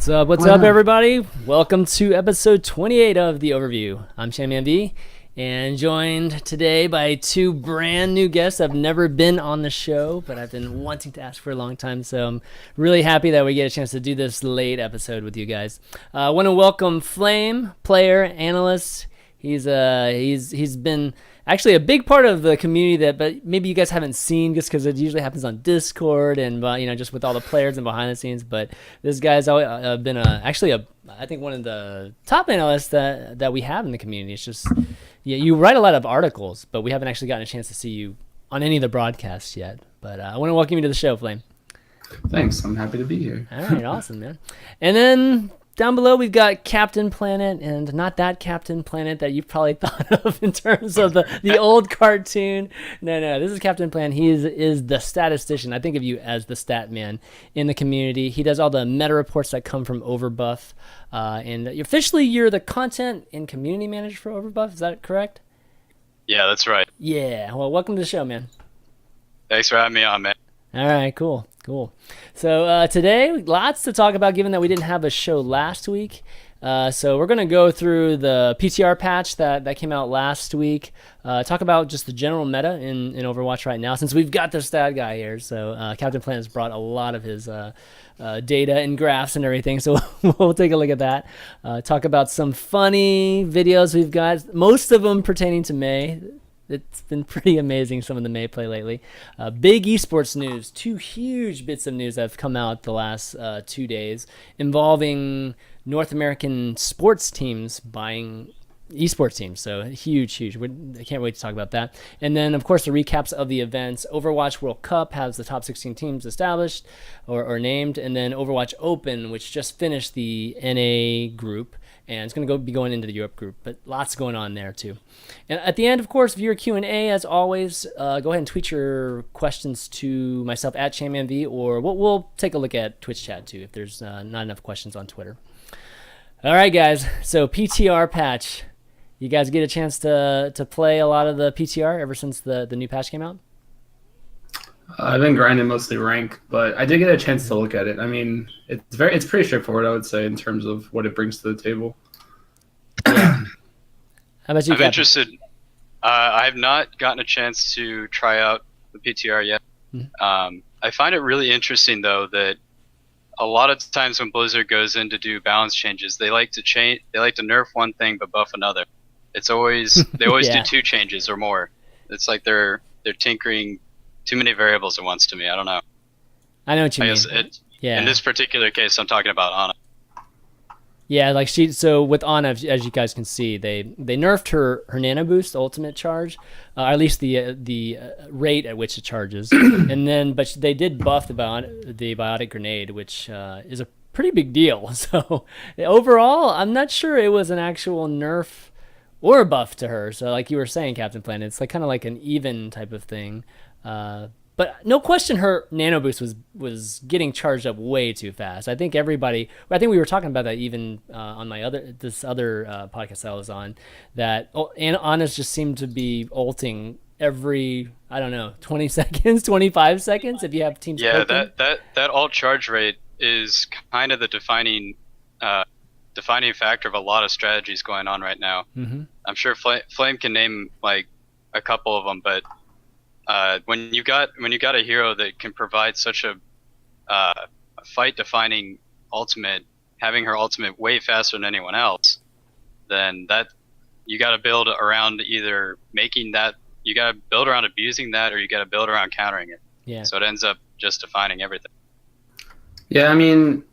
What's up, everybody? Welcome to episode 28 of the Overview. I'm ChanManV, and joined today by two brand new guests. I've never been on the show, but I've been wanting to ask for a long time, so I'm really happy that we get a chance to do this late episode with you guys. I want to welcome Flame, player, analyst. He's been actually a big part of the community but maybe you guys haven't seen just because it usually happens on Discord and just with all the players and behind the scenes. But this guy's always been I think one of the top analysts that we have in the community. It's just you write a lot of articles, but we haven't actually gotten a chance to see you on any of the broadcasts yet. But I want to welcome you to the show, Flame. Thanks, I'm happy to be here. All right, awesome, man. And then down below, we've got CaptainPlanet, and not that CaptainPlanet that you've probably thought of in terms of the old cartoon. No, this is CaptainPlanet. He is the statistician. I think of you as the stat man in the community. He does all the meta reports that come from Overbuff, and officially you're the content and community manager for Overbuff. Is that correct? Yeah, that's right. Yeah. Well, welcome to the show, man. Thanks for having me on, man. All right, cool. So today, lots to talk about given that we didn't have a show last week. So we're going to go through the PTR patch that came out last week, talk about just the general meta in Overwatch right now, since we've got the stat guy here. So CaptainPlanet has brought a lot of his data and graphs and everything, so we'll take a look at that. Talk about some funny videos we've got, most of them pertaining to May. It's been pretty amazing, some of the May play lately. Big esports news, two huge bits of news that have come out the last 2 days involving North American sports teams buying esports teams. So huge. I can't wait to talk about that. And then, of course, the recaps of the events. Overwatch World Cup has the top 16 teams established or named. And then Overwatch Open, which just finished the NA group. And it's going to be going into the Europe group, but lots going on there too. And at the end, of course, viewer Q&A, as always. Go ahead and tweet your questions to myself at ChanManV, or we'll take a look at Twitch chat too if there's not enough questions on Twitter. All right, guys. So PTR patch. You guys get a chance to play a lot of the PTR ever since the new patch came out? I've been grinding mostly rank, but I did get a chance to look at it. I mean, it's pretty straightforward, I would say, in terms of what it brings to the table. Yeah. How about you, I'm interested. I have not gotten a chance to try out the PTR yet. Mm-hmm. I find it really interesting, though, that a lot of times when Blizzard goes in to do balance changes, they like to nerf one thing but buff another. They always do two changes or more. It's like they're tinkering too many variables at once to me. I don't know. I know what you mean. In this particular case, I'm talking about Ana. Yeah, so with Ana, as you guys can see, they nerfed her nano boost ultimate charge, or at least the rate at which it charges, but they did buff the biotic grenade, which is a pretty big deal. So overall, I'm not sure it was an actual nerf or a buff to her. So like you were saying, CaptainPlanet, it's kind of like an even type of thing. But no question, her nano boost was getting charged up way too fast. I think we were talking about that even on this other podcast I was on, that Ana's just seemed to be ulting every, I don't know, 20 seconds, 25 seconds if you have teams. Yeah, that ult charge rate is kind of the defining factor of a lot of strategies going on right now. Mm-hmm. I'm sure Flame can name like a couple of them, but when you got a hero that can provide such a fight-defining ultimate, having her ultimate way faster than anyone else, then that you got to build around either you got to build around abusing that, or you got to build around countering it. Yeah. So it ends up just defining everything. Yeah, I mean,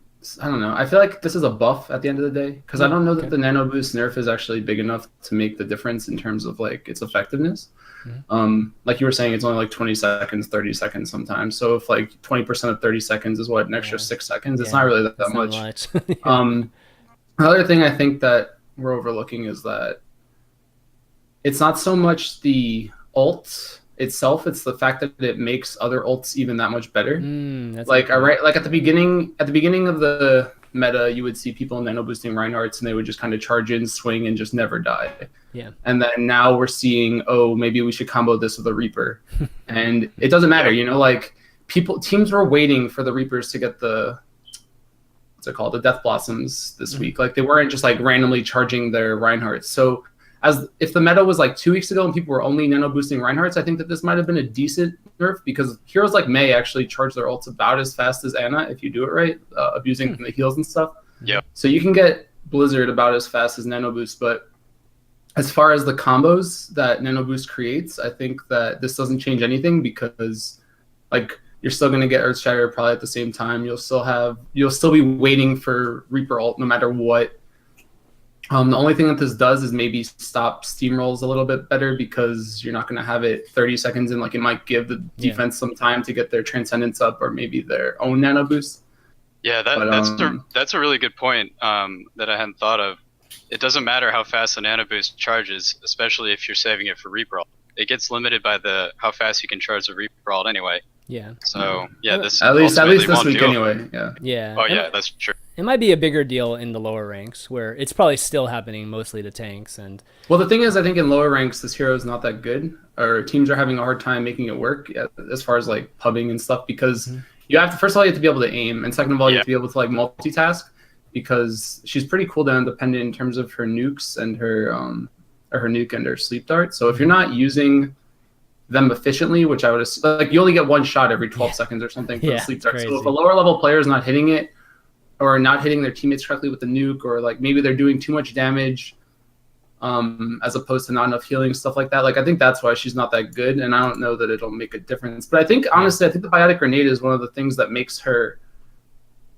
I don't know. I feel like this is a buff at the end of the day, because I don't know that the nano boost nerf is actually big enough to make the difference in terms of like its effectiveness. Mm-hmm. Like you were saying, it's only like 20 seconds, 30 seconds sometimes. So if like 20% of 30 seconds is an extra 6 seconds, it's not really that much. Another thing I think that we're overlooking is that it's not so much the ult itself, it's the fact that it makes other ults even that much better. Like at the beginning of the meta, you would see people nano boosting Reinhardts and they would just kind of charge in, swing, and just never die. Yeah. And then now we're seeing, maybe we should combo this with a Reaper. And it doesn't matter, like teams were waiting for the Reapers to get the what's it called, the Death Blossoms this week. Like they weren't just like randomly charging their Reinhardts. So as if the meta was like 2 weeks ago and people were only nano boosting Reinhardts, I think that this might have been a decent nerf because heroes like Mei actually charge their ults about as fast as Ana if you do it right, abusing the heals and stuff. Yeah. So you can get Blizzard about as fast as nano boost, but as far as the combos that nano boost creates, I think that this doesn't change anything because like you're still going to get Earthshatter probably at the same time. You'll still be waiting for Reaper ult no matter what. The only thing that this does is maybe stop steamrolls a little bit better because you're not going to have it 30 seconds in. Like it might give the defense some time to get their Transcendence up or maybe their own nano boost. Yeah, that's a really good point that I hadn't thought of. It doesn't matter how fast the nano boost charges, especially if you're saving it for Reaper ult. It gets limited by how fast you can charge the Reaper ult anyway. Yeah. So this at least this week anyway. Yeah. Yeah. Oh yeah, that's true. It might be a bigger deal in the lower ranks where it's probably still happening mostly to tanks and. Well, the thing is, I think in lower ranks this hero is not that good, or teams are having a hard time making it work as far as like pubbing and stuff because you have to first of all you have to be able to aim, and second of all you have to be able to like multitask because she's pretty cooldown dependent in terms of her nukes and her nuke and her sleep dart. So if you're not using them efficiently, which I would assume, like you only get one shot every 12 seconds or something for the sleep dart. Crazy. So if a lower level player is not hitting it or not hitting their teammates correctly with the nuke, or like maybe they're doing too much damage as opposed to not enough healing, stuff like that. Like I think that's why she's not that good, and I don't know that it'll make a difference. But I think honestly, I think the Biotic Grenade is one of the things that makes her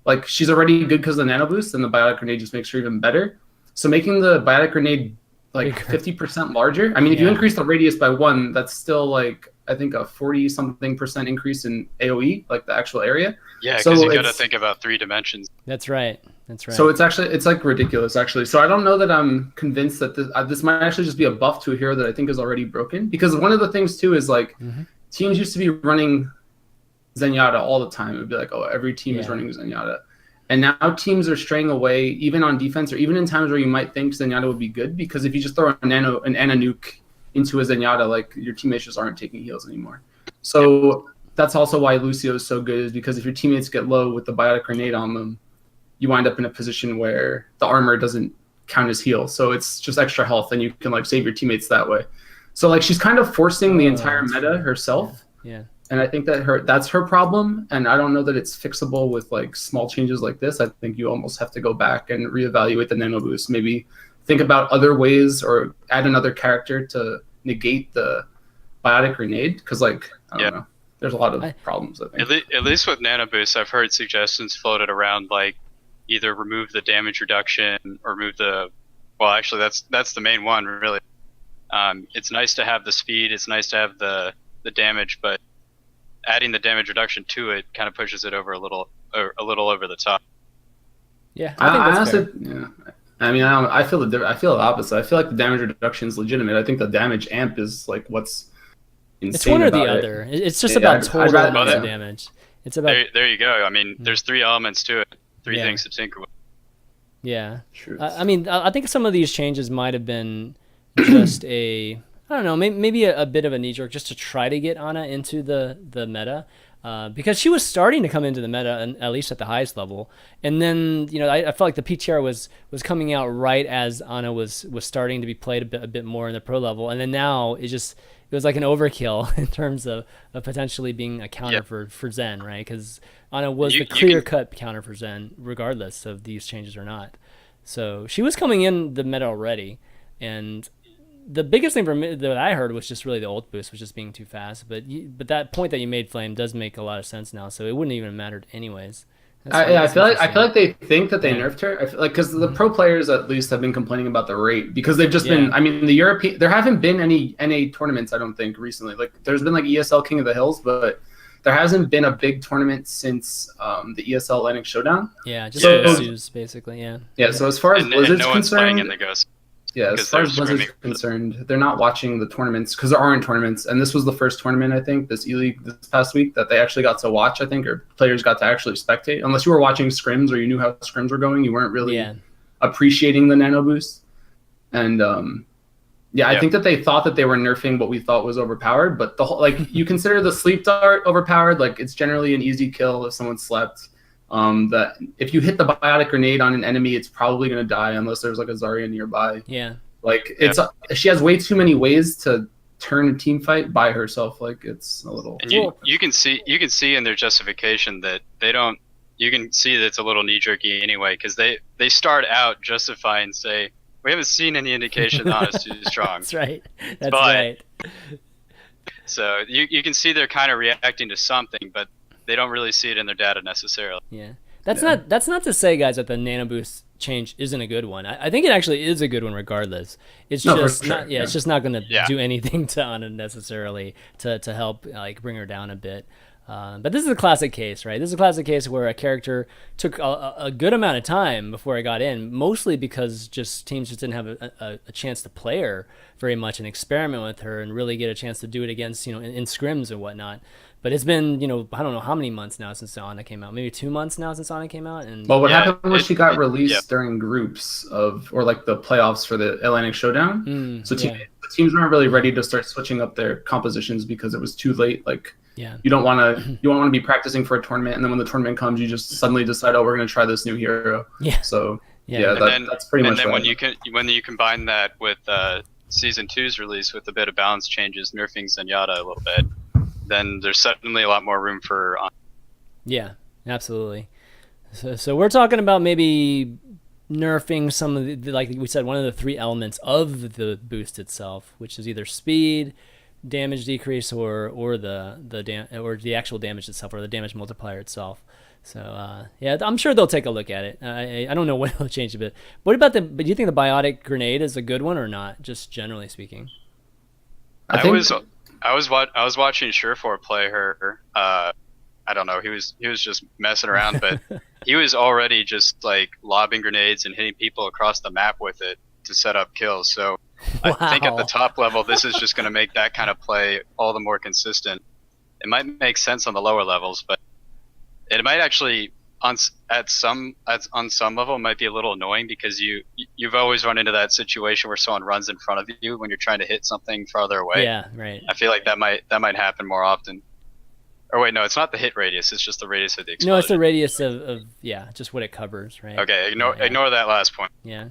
like she's already good because of the nano boost, and the Biotic Grenade just makes her even better. So making the Biotic Grenade like 50% larger. I mean, if you increase the radius by 1, that's still like I think a 40-something% increase in AOE, like the actual area. Yeah, because you got to think about 3 dimensions. That's right. So it's like ridiculous actually. So I don't know that I'm convinced that this might actually just be a buff to a hero that I think is already broken. Because one of the things too is like teams used to be running Zenyatta all the time. It would be like, oh, every team is running Zenyatta. And now teams are straying away, even on defense, or even in times where you might think Zenyatta would be good, because if you just throw an Ana nuke into a Zenyatta, like your teammates just aren't taking heals anymore. So that's also why Lucio is so good, is because if your teammates get low with the Biotic Grenade on them, you wind up in a position where the armor doesn't count as heal. So it's just extra health, and you can like save your teammates that way. So like she's kind of forcing the entire meta herself. Yeah. And I think that that's her problem, and I don't know that it's fixable with like small changes like this. I think you almost have to go back and reevaluate the nano boost. Maybe think about other ways or add another character to negate the Biotic Grenade, because like I don't know, there's a lot of problems. I think at least with nano boost, I've heard suggestions floated around like either remove the damage reduction or remove the. Well, actually, that's the main one really. It's nice to have the speed. It's nice to have the damage, but adding the damage reduction to it kind of pushes it over a little over the top. Yeah, I think that's fair. Yeah. I mean, I feel the opposite. I feel like the damage reduction is legitimate. I think the damage amp is like what's insane. It's one or the about other. It's just about total damage. It's about there you go. I mean, there's 3 elements to it, 3 things to tinker with. Yeah, I mean, I think some of these changes might have been just I don't know, maybe a bit of a knee jerk just to try to get Ana into the meta, because she was starting to come into the meta, and at least at the highest level. And then I felt like the PTR was coming out right as Ana was starting to be played a bit more in the pro level, and then now it was like an overkill in terms of potentially being a counter for Zen, right? Because Ana was the clear-cut counter for Zen, regardless of these changes or not. So she was coming in the meta already, and the biggest thing for me that I heard was just really the ult boost was just being too fast. But that point that you made, Flame, does make a lot of sense now. So it wouldn't even have mattered anyes. I feel like they think that they nerfed her. I feel like because the pro players at least have been complaining about the rate, because they've just been. I mean, the European, there haven't been any NA tournaments, I don't think, recently. Like there's been like ESL King of the Hills, but there hasn't been a big tournament since the ESL Atlantic Showdown. Yeah, just Gosu's basically. Yeah. So as far as Blizzard's no one's playing concerned, in the Ghost. Yeah, as far as Blizzard's concerned, they're not watching the tournaments because there aren't tournaments. And this was the first tournament, I think, this E-League this past week that they actually got to watch, I think, or players got to actually spectate. Unless you were watching scrims or you knew how scrims were going, you weren't really appreciating the nano boost. And I think that they thought that they were nerfing what we thought was overpowered. But the whole, like, you consider the sleep dart overpowered, like it's generally an easy kill if someone slept. that if you hit the biotic grenade on an enemy, it's probably gonna die unless there's like a Zarya nearby. Yeah. Like she has way too many ways to turn a team fight by herself. Like it's a little. And you can see in their justification that they don't. You can see that it's a little knee jerky anyway, because they start out justify and say, we haven't seen any indication that it's too strong. That's right. That's right. So you can see they're kind of reacting to something, but they don't really see it in their data necessarily. Yeah. That's not to say, guys, that the nano boost change isn't a good one. I think it actually is a good one regardless. It's just not it's just not going to do anything to Ana necessarily to help like bring her down a bit. But this is a classic case, right? This is a classic case where a character took a good amount of time before it got in, mostly because teams just didn't have a chance to play her very much and experiment with her and really get a chance to do it against, in scrims and whatnot. But it's been, I don't know how many months now since Ana came out. Maybe 2 months now since Ana came out. And what happened was she got released during groups or like the playoffs for the Atlantic Showdown. So teams weren't really ready to start switching up their compositions because it was too late. Like you don't want to be practicing for a tournament, and then when the tournament comes, you just suddenly decide, oh, we're going to try this new hero. Yeah. So that's pretty much. And then when you combine that with Season 2's release with a bit of balance changes, nerfing Zenyatta a little bit, then there's suddenly a lot more room for. Yeah, absolutely. So we're talking about maybe nerfing some of the, like we said, one of the 3 elements of the boost itself, which is either speed, damage decrease, or the actual damage itself, or the damage multiplier itself. So I'm sure they'll take a look at it. I don't know what will change a bit. But do you think the biotic grenade is a good one or not? Just generally speaking. I was watching Surefour play her. I don't know. He was just messing around, but he was already just like lobbing grenades and hitting people across the map with it to set up kills. So I think at the top level, this is just going to make that kind of play all the more consistent. It might make sense on the lower levels, but it might actually on some level it might be a little annoying, because you've always run into that situation where someone runs in front of you when you're trying to hit something farther away. Yeah, right. I feel like that might happen more often. Or wait, no, it's not the hit radius. It's just the radius of the explosion. No, it's the radius of just what it covers, right? Okay, ignore that last point. Yeah.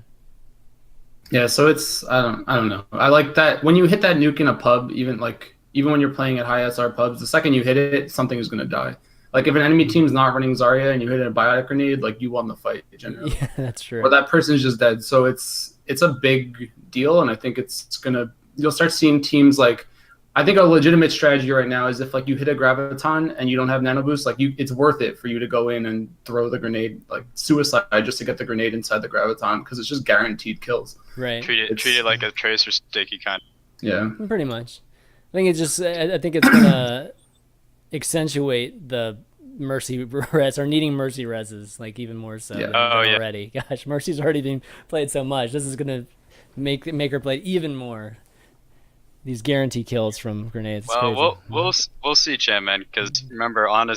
Yeah, so it's I don't know. I like that when you hit that nuke in a pub, even when you're playing at high SR pubs, the second you hit it, something is gonna die. Like if an enemy team's not running Zarya and you hit a biotic grenade, like you won the fight generally. Yeah, that's true. Or that person's just dead. So it's a big deal, and I think you'll start seeing teams like. I think a legitimate strategy right now is if like you hit a graviton and you don't have nano boost, like it's worth it for you to go in and throw the grenade, like suicide, just to get the grenade inside the graviton, because it's just guaranteed kills. Right. Treat it like a tracer sticky kind. Yeah. Pretty much. I think it's gonna accentuate the mercy res or needing mercy reses like even more so than already. Gosh, mercy's already been played so much. This is gonna make her play even more. These guarantee kills from grenades. Well, we'll see, ChanManV, because remember, Ana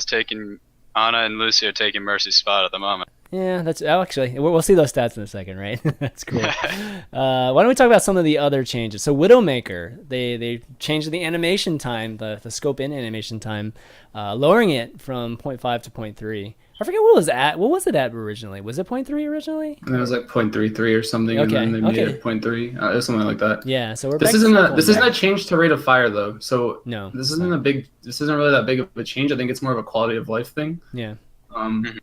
and Lucy are taking Mercy's spot at the moment. Yeah, that's actually we'll see those stats in a second, right? That's cool. Why don't we talk about some of the other changes? So Widowmaker, they changed the animation time, the scope in animation time, lowering it from 0.5 to 0.3. I forget what was it at originally? Was it 0.3 originally? And it was like 0.33 or something, and then they made it 0.3. It was something like that. Yeah, so this isn't a change to rate of fire though. So no, this isn't really that big of a change. I think it's more of a quality of life thing. Yeah.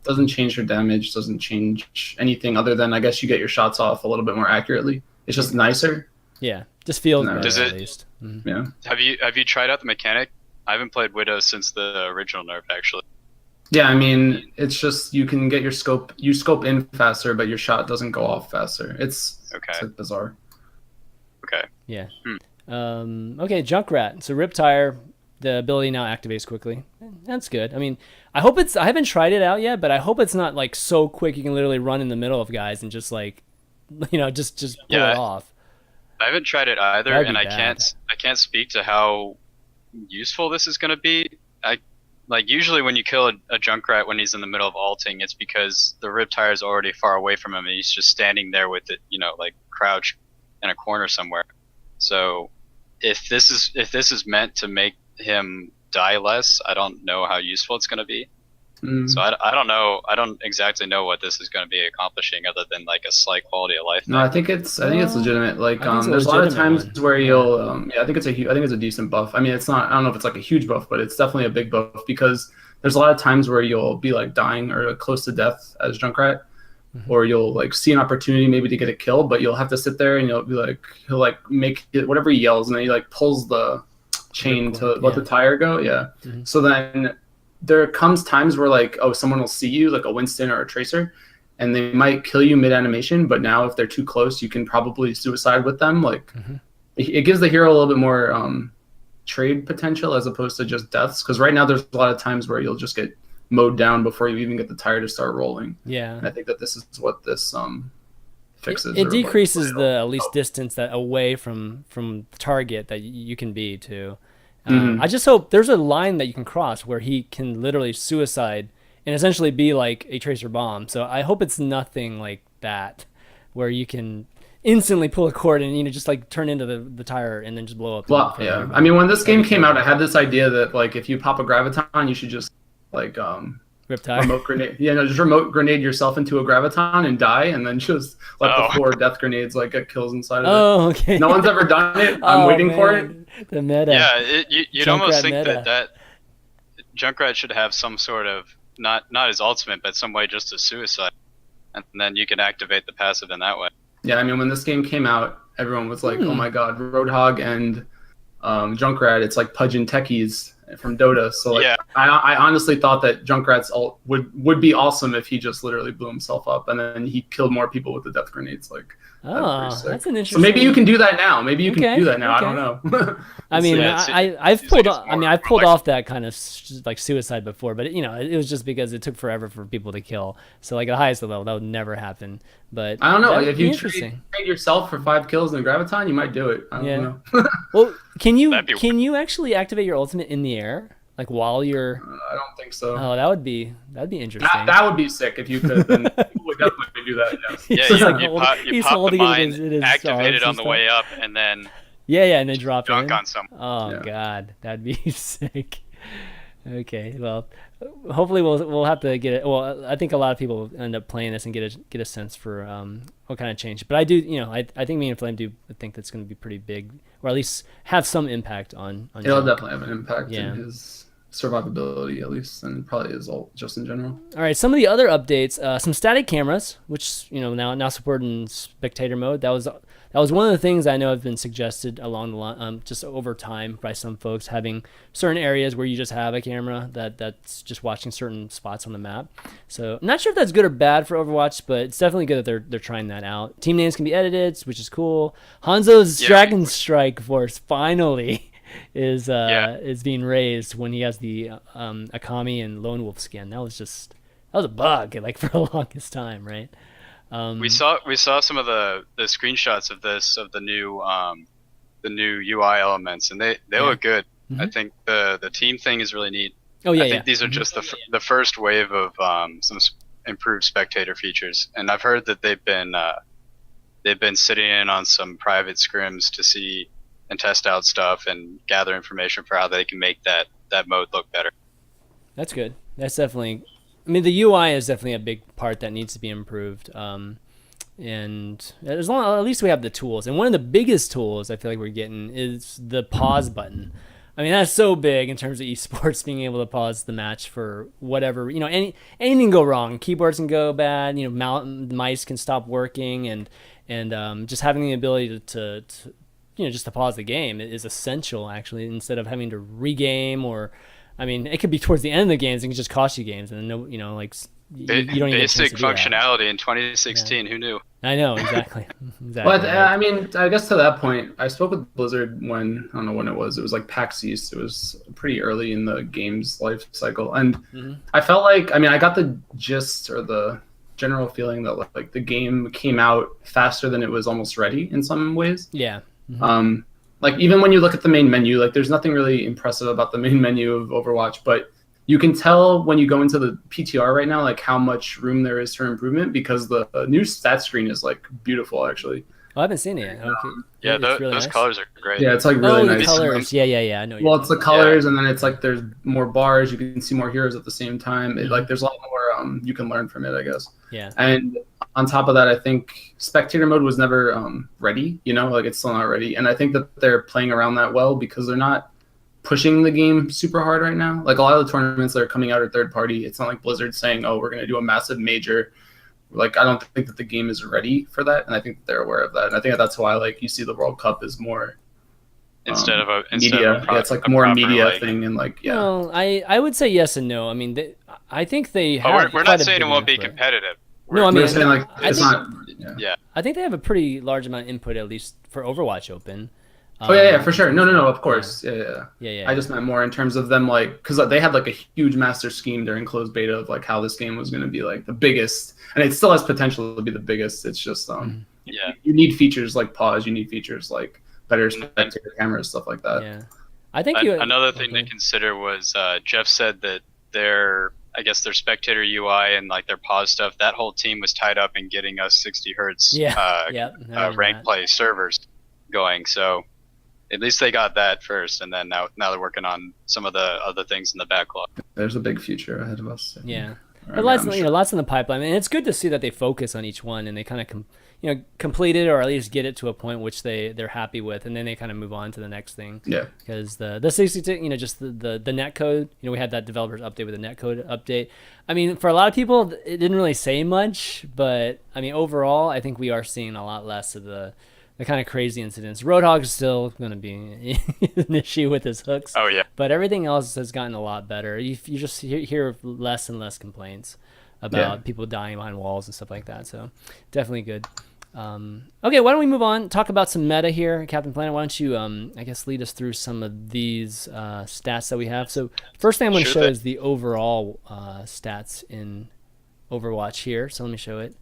Doesn't change your damage, doesn't change anything other than I guess you get your shots off a little bit more accurately. It's just nicer. Yeah, just feels better at least. Mm-hmm. Yeah. Have you tried out the mechanic? I haven't played Widow since the original nerf actually. Yeah, I mean, it's just you can get you scope in faster, but your shot doesn't go off faster. It's like bizarre. Okay. Yeah. Okay, Junkrat. So Rip Tire, the ability now activates quickly. That's good. I mean, I haven't tried it out yet, but I hope it's not like so quick you can literally run in the middle of guys and just like, just pull it off. I haven't tried it either, and I can't speak to how useful this is going to be. Like usually when you kill a Junkrat when he's in the middle of ulting, it's because the Rip Tire is already far away from him and he's just standing there with it, like crouched in a corner somewhere. So if this is meant to make him die less, I don't know how useful it's going to be. So I don't know. I don't exactly know what this is going to be accomplishing other than like a slight quality of life No, thing. I think it's legitimate. Like there's a lot of times one. where you'll I think it's a decent buff. I mean, it's not, I don't know if it's like a huge buff, but it's definitely a big buff because there's a lot of times where you'll be like dying or close to death as Junkrat, or you'll like see an opportunity maybe to get a kill, but you'll have to sit there and you'll be like, he'll like make it, whatever he yells, and then he like pulls the chain to let the tire go. Yeah. So then there comes times where like, oh, someone will see you, like a Winston or a Tracer, and they might kill you mid-animation, but now if they're too close, you can probably suicide with them. Like, it gives the hero a little bit more trade potential as opposed to just deaths, because right now there's a lot of times where you'll just get mowed down before you even get the tire to start rolling. Yeah. And I think that this is what this fixes. It decreases the at least distance that away from the target that you can be too. I just hope there's a line that you can cross where he can literally suicide and essentially be like a tracer bomb. So I hope it's nothing like that, where you can instantly pull a cord and just like turn into the tire and then just blow up. Well, yeah. I mean, when this game came out, I had this idea that like if you pop a graviton, you should just like remote grenade. Yeah, no, just remote grenade yourself into a graviton and die, and then just let the 4 death grenades like get kills inside of it. Oh, okay. No one's ever done it. I'm waiting for it. The meta. Yeah, you'd almost think that Junkrat should have some sort of not his ultimate, but some way just to suicide, and then you can activate the passive in that way. Yeah, I mean, when this game came out, everyone was like, "Oh my God, Roadhog and Junkrat, it's like Pudge and Techies from Dota." So like, I honestly thought that Junkrat's ult would be awesome if he just literally blew himself up and then he killed more people with the death grenades. Like, that's an interesting. So maybe you can do that now. Maybe you can do that now. I don't know. I mean, I've pulled off that kind of like suicide before, but it was just because it took forever for people to kill. So like at the highest level, that would never happen. But I don't know. If you trade yourself for 5 kills in a graviton, you might do it. I don't know. Well, can you actually activate your ultimate in the air? Like while you're... I don't think so. Oh, that'd be interesting. That would be sick if you could. Then people would definitely do that. Yes. Yeah, you pop the mine, activate it on the way up, and then and then drop dunk on someone. Oh God, that'd be sick. Okay, well, hopefully we'll have to get it. Well, I think a lot of people end up playing this and get a sense for what kind of change. But I do, I think me and Flame do think that's going to be pretty big, or at least have some impact on. It'll definitely have an impact in his survivability, at least, and probably his ult just in general. All right, some of the other updates, some static cameras, which now support in spectator mode. That was one of the things I know have been suggested along the line, just over time by some folks, having certain areas where you just have a camera that's just watching certain spots on the map. So I'm not sure if that's good or bad for Overwatch, but it's definitely good that they're trying that out. Team names can be edited, which is cool. Hanzo's Dragon Strike Force finally is being raised when he has the Akami and Lone Wolf skin. That was a bug like for the longest time, right? We saw some of the screenshots of the new UI elements, and they look good. I think the team thing is really neat. I think these are just the first wave of some improved spectator features, and I've heard that they've been sitting in on some private scrims to see and test out stuff and gather information for how they can make that mode look better. That's good. That's definitely... I mean, the UI is definitely a big part that needs to be improved. And as long at least we have the tools. And one of the biggest tools I feel like we're getting is the pause button. I mean, that's so big in terms of esports, being able to pause the match for whatever, anything can go wrong. Keyboards can go bad, mice can stop working, and just having the ability to just to pause the game is essential, actually, instead of having to regame or, I mean, it could be towards the end of the games and it can just cost you games, and you don't even basic functionality in 2016. Who knew? I know, exactly. But I mean, I guess to that point, I spoke with Blizzard when, I don't know when it was like PAX East. It was pretty early in the game's life cycle, and I felt like, I mean, I got the gist or the general feeling that like the game came out faster than it was almost ready in some ways. Yeah. Like even when you look at the main menu, like there's nothing really impressive about the main menu of Overwatch, but you can tell when you go into the PTR right now, like how much room there is for improvement, because the new stat screen is like beautiful, actually. Oh, I haven't seen it yet. Okay. Yeah, It's really those nice. colors are great. Yeah, it's like really Oh, nice. the colors. Yeah. I know. What Well, you're it's the talking colors, and then it's like there's more bars. You can see more heroes at the same time. Mm-hmm. Like there's a lot more you can learn from it, I guess. Yeah. And on top of that, I think spectator mode was never ready. Like it's still not ready. And I think that they're playing around that well because they're not pushing the game super hard right now. Like a lot of the tournaments that are coming out are third party. It's not like Blizzard saying, "Oh, we're going to do a massive major." Like I don't think that the game is ready for that, and I think that they're aware of that. And I think that's why like you see the World Cup is more Instead of a media. It's like more proper, media like, thing, and like Well, I would say yes and no. I mean, I think they have. Oh, we're not quite a saying it big won't be input. competitive. No, I mean, we're saying like I it's think- not. Yeah. I think they have a pretty large amount of input, at least for Overwatch Open. Oh yeah, for sure. No, of course. Yeah. I just meant more in terms of them, like, because they had like a huge master scheme during closed beta of like how this game was going to be like the biggest, and it still has potential to be the biggest. It's just Yeah. you need features like pause, you need features like better spectator cameras, stuff like that. Yeah. I think Another thing to consider was Jeff said that their spectator UI and like their pause stuff, that whole team was tied up in getting us 60 hertz ranked play servers going. So at least they got that first, and then now they're working on some of the other things in the backlog. There's a big future ahead of us. Yeah. Right, But lots, I'm sure. lots in the pipeline, and it's good to see that they focus on each one and they kind of, complete it or at least get it to a point which they're happy with, and then they kind of move on to the next thing. Yeah. Because the 62, just the net code, we had that developers update with the net code update. I mean, for a lot of people, it didn't really say much, but I mean, overall, I think we are seeing a lot less of the kind of crazy incidents. Roadhog is still going to be an issue with his hooks. Oh yeah. But everything else has gotten a lot better. You just hear less and less complaints about people dying behind walls and stuff like that. So definitely good. Okay, why don't we move on? Talk about some meta here, CaptainPlanet. Why don't you, I guess, lead us through some of these stats that we have. So first thing I'm going to show is the overall stats in Overwatch here. So let me show it.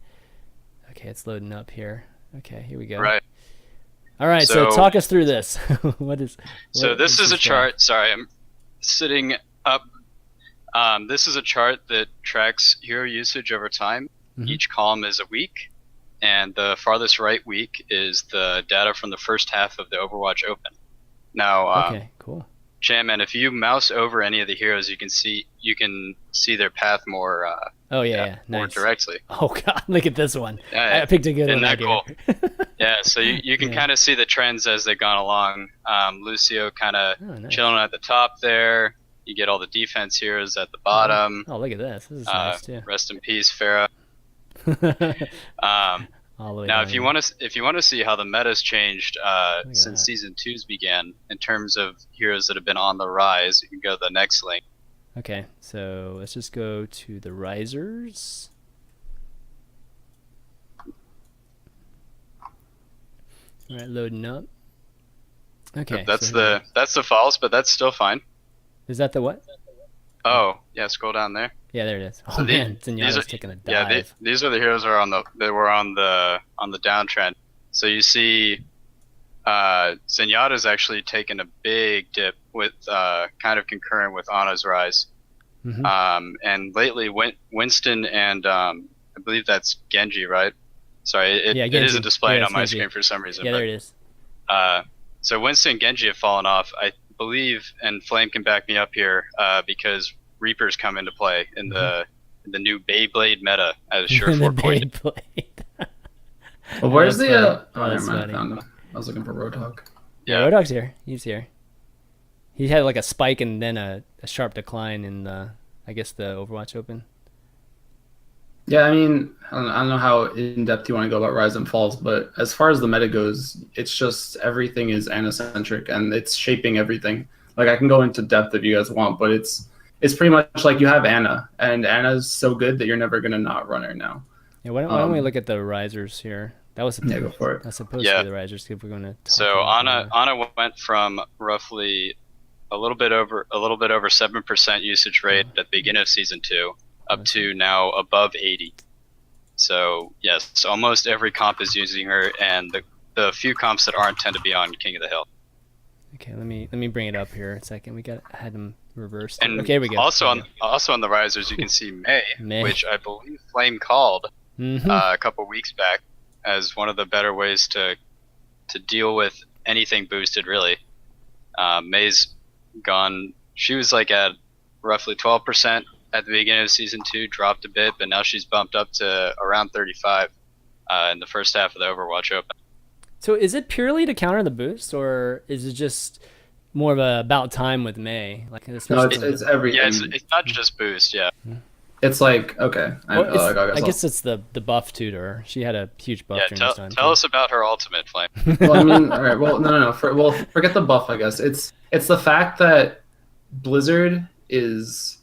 Okay, it's loading up here. Okay, here we go. Right. All right, so talk us through this. This is a chart. Sorry, I'm sitting up. This is a chart that tracks hero usage over time. Mm-hmm. Each column is a week, and the farthest right week is the data from the first half of the Overwatch Open. Now, okay, cool. ChanManV, if you mouse over any of the heroes, you can see their path more. More nice. Directly. Oh god, look at this one. Yeah, I picked a good one. Isn't that cool? Here. Yeah, so you can kind of see the trends as they've gone along. Lucio kind of chilling at the top there. You get all the defense heroes at the bottom. Oh, look at this. This is nice too. Rest in peace, Farah. Now, if you want to see how the meta's changed since Season 2's began in terms of heroes that have been on the rise, you can go to the next link. Okay, so let's just go to the risers. All right, loading up. Okay, that's the false, but that's still fine. Is that the what? Oh, yeah, scroll down there. Yeah, there it is. Oh man, Zenyatta's taking a dive. Yeah, these are the heroes that were on the downtrend. So you see, Zenyatta's actually taken a big dip with kind of concurrent with Ana's rise. Mm-hmm. And lately, Winston and I believe that's Genji, right? Sorry, it isn't displayed on my screen for some reason. Yeah, there it is. So Winston and Genji have fallen off, I believe, and Flame can back me up here because Reapers come into play in the new Beyblade meta as Sure 4.0. Well, where's the? I found him. I was looking for Roadhog. Yeah, Roadhog's here. He's here. He had like a spike and then a sharp decline in the Overwatch Open. Yeah, I mean, I don't know how in depth you want to go about Rise and Falls, but as far as the meta goes, it's just everything is Ana-centric and it's shaping everything. Like I can go into depth if you guys want, but it's pretty much like you have Ana, and Ana's so good that you're never gonna not run her now. Yeah, why don't we look at the risers here? That was go for it. That's supposed to be the risers. If we're going to. So Ana went from roughly a little bit over 7% usage rate at the beginning of Season 2 up to now above 80. So yes, almost every comp is using her, and the few comps that aren't tend to be on King of the Hill. Okay, let me bring it up here a second. I had them reversed. And okay, here we go. Also on the risers, you can see May, which I believe Flame called a couple weeks back as one of the better ways to to deal with anything boosted really. May's gone. She was like at roughly 12% at the beginning of season 2, dropped a bit, but now she's bumped up to around 35 in the first half of the Overwatch Open. So is it purely to counter the boost, or is it just more of a about time with May? Like, no, it's everything. Yeah, it's not just boost. Yeah. It's like, okay. I guess it's the buff too to her. She had a huge buff during this time. Tell us about her ultimate, Flame. Well, I mean, all right. Well, no. Forget the buff. I guess it's the fact that Blizzard is.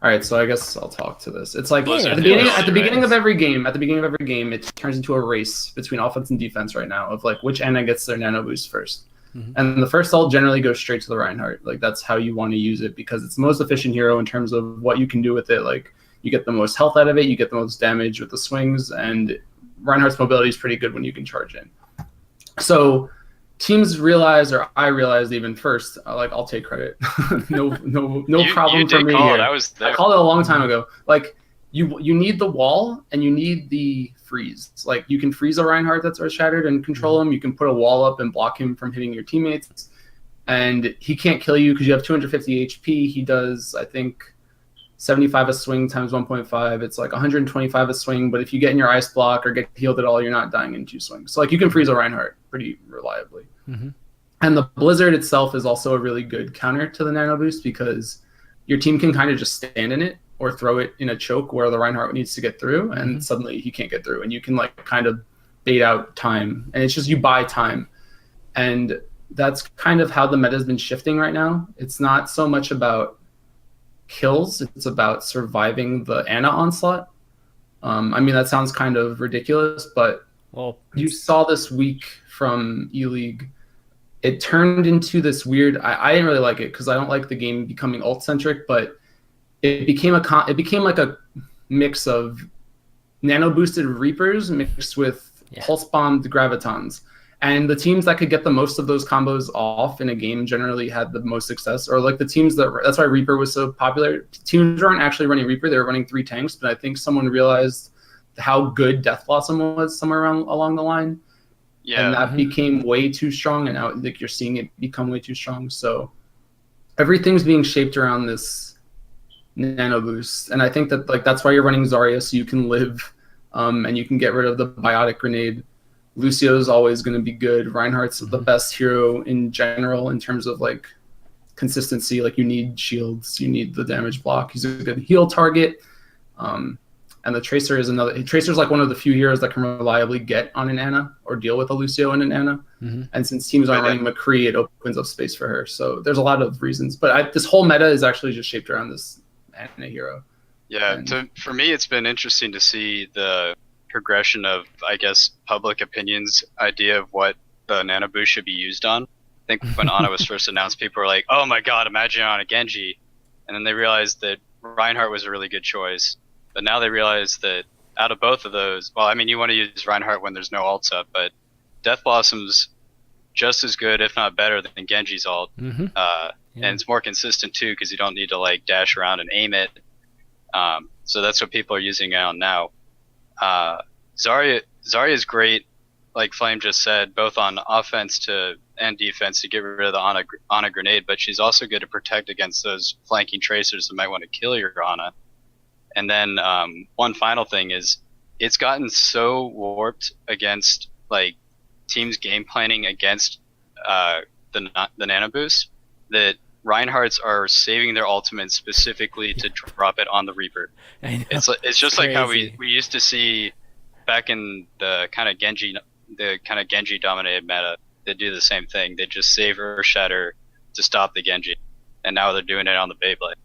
All right, so I guess I'll talk to this. It's like at the beginning of every game, it turns into a race between offense and defense right now of like which Ana gets their nano boost first. Mm-hmm. And the first ult generally goes straight to the Reinhardt. Like that's how you want to use it because it's the most efficient hero in terms of what you can do with it. Like you get the most health out of it, you get the most damage with the swings, and Reinhardt's mobility is pretty good when you can charge in. So teams realize, or I realized even first, like I'll take credit. no problem for me here. I called it a long time ago. Like you need the wall and you need the freeze. Like you can freeze a Reinhardt that's Earth Shattered and control him. You can put a wall up and block him from hitting your teammates, and he can't kill you because you have 250 HP. He does, I think, 75 a swing times 1.5. It's like 125 a swing, but if you get in your ice block or get healed at all, you're not dying in 2 swings. So like you can freeze a Reinhardt pretty reliably. Mm-hmm. And the Blizzard itself is also a really good counter to the nano boost because your team can kind of just stand in it or throw it in a choke where the Reinhardt needs to get through, and suddenly he can't get through, and you can like kind of bait out time, and it's just you buy time. And that's kind of how the meta has been shifting right now. It's not so much about kills, it's about surviving the Ana onslaught. I mean, that sounds kind of ridiculous, but you saw this week from E-League, it turned into this weird, I didn't really like it because I don't like the game becoming ult centric, but it became like a mix of nano boosted Reapers mixed with pulse bombed Gravitons. And the teams that could get the most of those combos off in a game generally had the most success, or like the teams that's why Reaper was so popular. Teams weren't actually running Reaper, they were running 3 tanks, but I think someone realized how good Death Blossom was somewhere along the line. Yeah. And that became way too strong, and now like you're seeing it become way too strong. So everything's being shaped around this nano boost. And I think that like that's why you're running Zarya, so you can live and you can get rid of the biotic grenade. Lucio is always going to be good. Reinhardt's the best hero in general in terms of like consistency. Like you need shields, you need the damage block. He's a good heal target. And the Tracer is Tracer's like one of the few heroes that can reliably get on an Ana or deal with a Lucio and an Ana. Mm-hmm. And since teams aren't running McCree, it opens up space for her. So there's a lot of reasons. But this whole meta is actually just shaped around this Ana hero. Yeah, for me, it's been interesting to see the progression of, I guess, public opinion's idea of what the nano boost should be used on. I think when Ana was first announced, people were like, oh my god, imagine on a Genji. And then they realized that Reinhardt was a really good choice. But now they realize that out of both of those, well, I mean, you want to use Reinhardt when there's no ults up, but Death Blossom's just as good, if not better, than Genji's ult. Mm-hmm. And it's more consistent too, because you don't need to like dash around and aim it. So that's what people are using it on now. Zarya is great, like Flame just said, both on offense and defense to get rid of the Ana grenade, but she's also good to protect against those flanking tracers that might want to kill your Ana. And then one final thing is it's gotten so warped against like teams game planning against the nano boost that Reinhardts are saving their ultimate specifically to drop it on the Reaper. It's just like how we used to see back in the kind of Genji dominated meta. They do the same thing. They just save or shatter to stop the Genji, and now they're doing it on the Beyblade.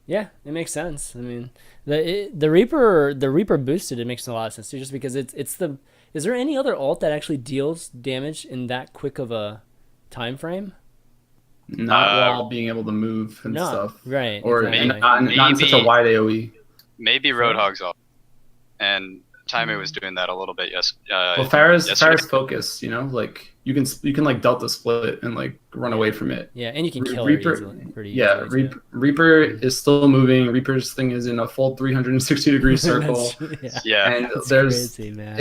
Yeah, it makes sense. I mean, the Reaper boosted, it makes a lot of sense too, just because it's the. Is there any other ult that actually deals damage in that quick of a time frame? Not while being able to move and stuff, right? Or exactly. not in such a wide AOE. Maybe Roadhog's ult, and Time was doing that a little bit. Yes. Well, Pharah's focus, you know, like you can like delta split and like run away from it. Yeah, and you can kill Reaper, her pretty yeah, easily. Reaper is still moving. Reaper's thing is in a full 360-degree circle. Yeah, and That's there's crazy, man.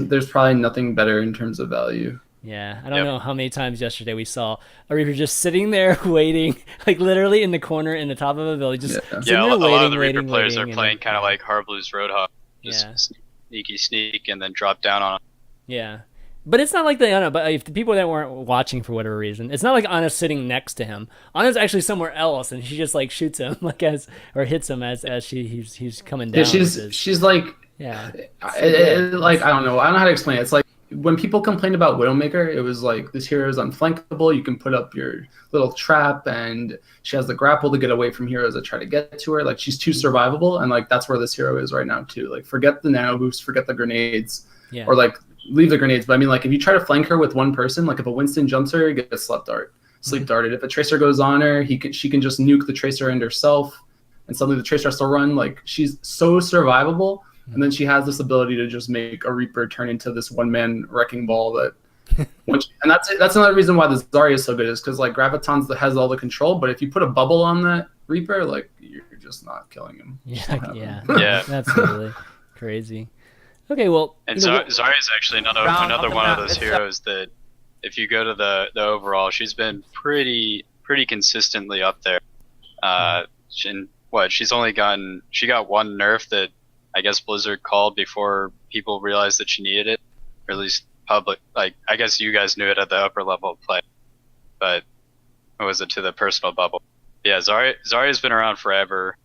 there's probably nothing better in terms of value. Yeah, I don't know how many times yesterday we saw a Reaper just sitting there waiting, like literally in the corner in the top of a village. Just a lot of the Reaper players are playing kind of like Harblue's Roadhog. Just sneak and then drop down on them. Yeah. But it's not like Anna, but if the people that weren't watching for whatever reason, it's not like Anna's sitting next to him. Anna's actually somewhere else, and she just like shoots him or hits him as he's coming down. Yeah, she's like, like I don't know how to explain it. It's like when people complained about Widowmaker, it was like this hero is unflankable. You can put up your little trap, and she has the grapple to get away from heroes that try to get to her. Like she's too survivable, and like that's where this hero is right now too. Like forget the nano boost, forget the grenades, or like leave the grenades. But I mean, like if you try to flank her with one person, like if a Winston jumps her, get a sleep darted. If a Tracer goes on her, she can just nuke the Tracer and herself, and suddenly the Tracer has to run. Like she's so survivable. And then she has this ability to just make a Reaper turn into this one-man wrecking ball that, and that's another reason why the Zarya is so good is because like Graviton's has all the control, but if you put a bubble on that Reaper, like you're just not killing him. Yeah, absolutely crazy. Okay, well, and Zarya is actually another one of those heroes that if you go to the overall, she's been pretty consistently up there. She got one nerf that I guess Blizzard called before people realized that she needed it, or at least public. Like I guess you guys knew it at the upper level of play, but what was it to the personal bubble? Yeah, Zarya's been around forever.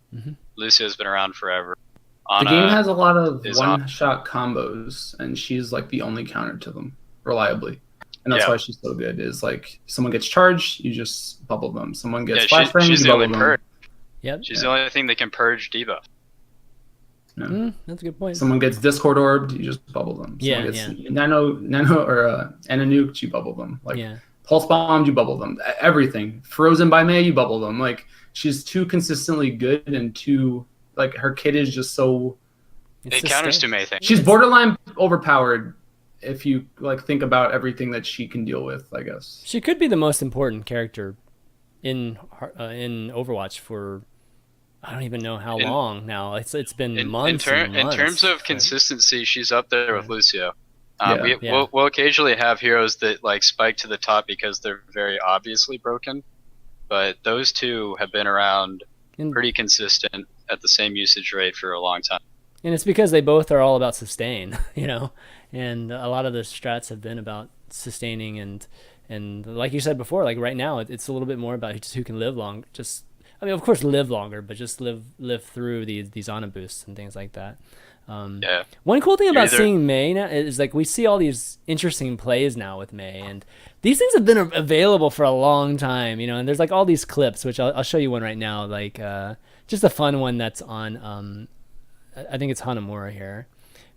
Lucia's been around forever. The game has a lot of one-shot combos, and she's like the only counter to them reliably, and that's why she's so good. Is like someone gets charged, you just bubble them. Someone gets flash bang, you bubble them. She's the only thing that can purge debuff. No. That's a good point. Someone gets Discord orbed, you just bubble them. Someone gets nano or nuked, you bubble them. Like pulse bombed, you bubble them. Everything. Frozen by Mei, you bubble them. Like she's too consistently good and too like her kit is just so. It counters too many things. She's borderline overpowered if you like think about everything that she can deal with. I guess she could be the most important character in Overwatch for. I don't even know how long now. It's been months. In terms of consistency, she's up there with Lucio. We'll occasionally have heroes that like spike to the top because they're very obviously broken, but those two have been around pretty consistent at the same usage rate for a long time. And it's because they both are all about sustain, you know, and a lot of the strats have been about sustaining and like you said before, like right now it's a little bit more about just who can live long. I mean, of course, live longer, but just live through these Ana boosts and things like that. One cool thing about seeing Mei now is like we see all these interesting plays now with Mei, and these things have been available for a long time, you know. And there's like all these clips, which I'll show you one right now, like just a fun one that's on. I think it's Hanamura here,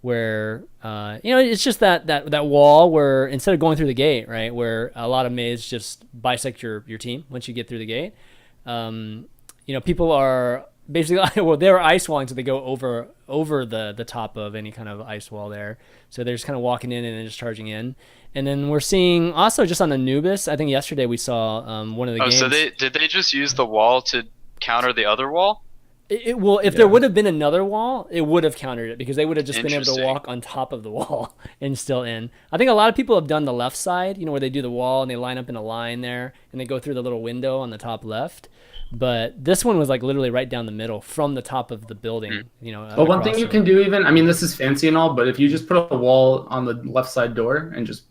where you know it's just that wall where instead of going through the gate, right, where a lot of Meis just bisect your team once you get through the gate. You know, people are basically they're ice walling, so they go over the top of any kind of ice wall there. So they're just kind of walking in and then just charging in. And then we're seeing also just on Anubis. I think yesterday we saw one of the games. So did they just use the wall to counter the other wall? If there would have been another wall, it would have countered it because they would have just been able to walk on top of the wall and still in. I think a lot of people have done the left side, you know, where they do the wall and they line up in a line there and they go through the little window on the top left. But this one was like literally right down the middle from the top of the building, you know. Well, one thing you can do even, I mean, this is fancy and all, but if you just put a wall on the left side door and just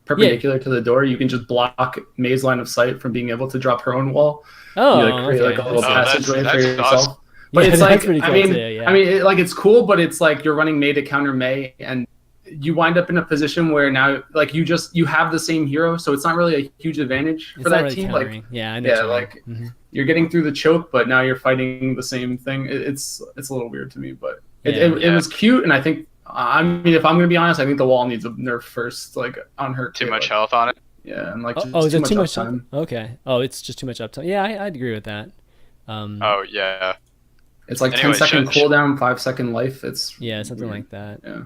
perpendicular to the door, you can just block Mei's line of sight from being able to drop her own wall. Oh, you like create like a little passageway for yourself. Awesome. But it's like, cool I mean, it's cool, but it's like you're running Mei to counter Mei, and you wind up in a position where now, like, you have the same hero, so it's not really a huge advantage for that team. Countering. Like, I know like you're getting through the choke, but now you're fighting the same thing. It's a little weird to me, but it was cute, and I think, I mean, if I'm gonna be honest, I think the wall needs a nerf first, like on her. Too much health on it. Yeah, and like is it too much uptime? Okay. Oh, it's just too much uptime. Yeah, I'd agree with that. Oh yeah. It's like Anyway, 10-second cooldown, 5-second life. It's something weird. like that. Yeah.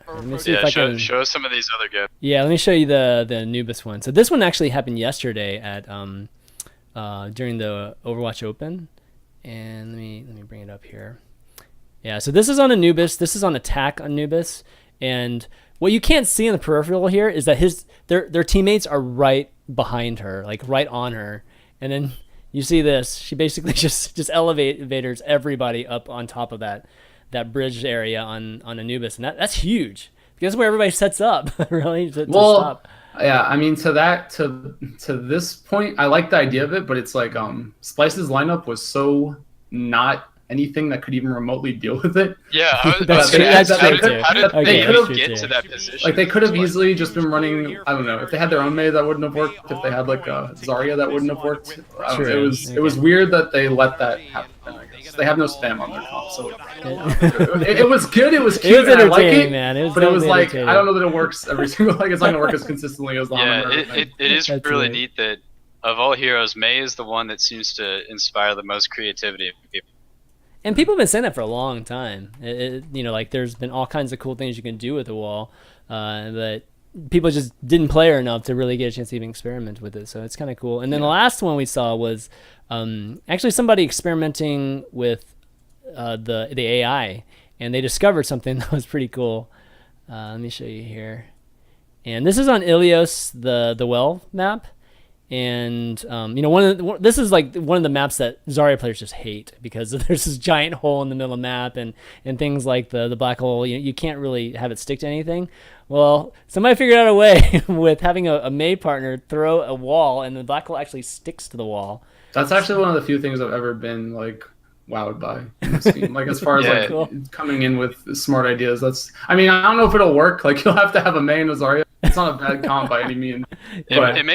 Let me see if I can... show us some of these other games. Yeah, let me show you the Anubis one. So this one actually happened yesterday at during the Overwatch Open, and let me bring it up here. Yeah, so this is on Anubis. This is on attack Anubis, and what you can't see in the peripheral here is that their teammates are right behind her, like right on her, and then you see this. She basically just elevators everybody up on top of that bridge area on Anubis, and that's huge because that's where everybody sets up. Really, to stop. Yeah, I mean, to this point, I like the idea of it, but it's like Splice's lineup was so not anything that could even remotely deal with it. Yeah, how did they get to that position? Like they could have easily just been running. I don't know if they had their own Mei, that wouldn't have worked. If they had like a Zarya, that wouldn't have worked. It was weird that they let that happen. I guess they have no spam on their comp, so it was good. It was cute. It was I like it, man. But it was like I don't know that it works every single. Like it's not gonna work as consistently as long. Yeah, it is really neat that of all heroes, Mei is the one that seems to inspire the most creativity of people. And people have been saying that for a long time. Like there's been all kinds of cool things you can do with the wall, but people just didn't play her enough to really get a chance to even experiment with it. So it's kind of cool. And then the last one we saw was actually somebody experimenting with the AI, and they discovered something that was pretty cool. Let me show you here. And this is on Ilios, the well map. And this is like one of the maps that Zarya players just hate because there's this giant hole in the middle of the map and things like the black hole. You can't really have it stick to anything. Well, somebody figured out a way with having a Mei partner throw a wall, and the black hole actually sticks to the wall. That's actually one of the few things I've ever been like wowed by in this game. Like as far as coming in with smart ideas. I don't know if it'll work. Like you'll have to have a Mei and a Zarya. It's not a bad comp by any means. It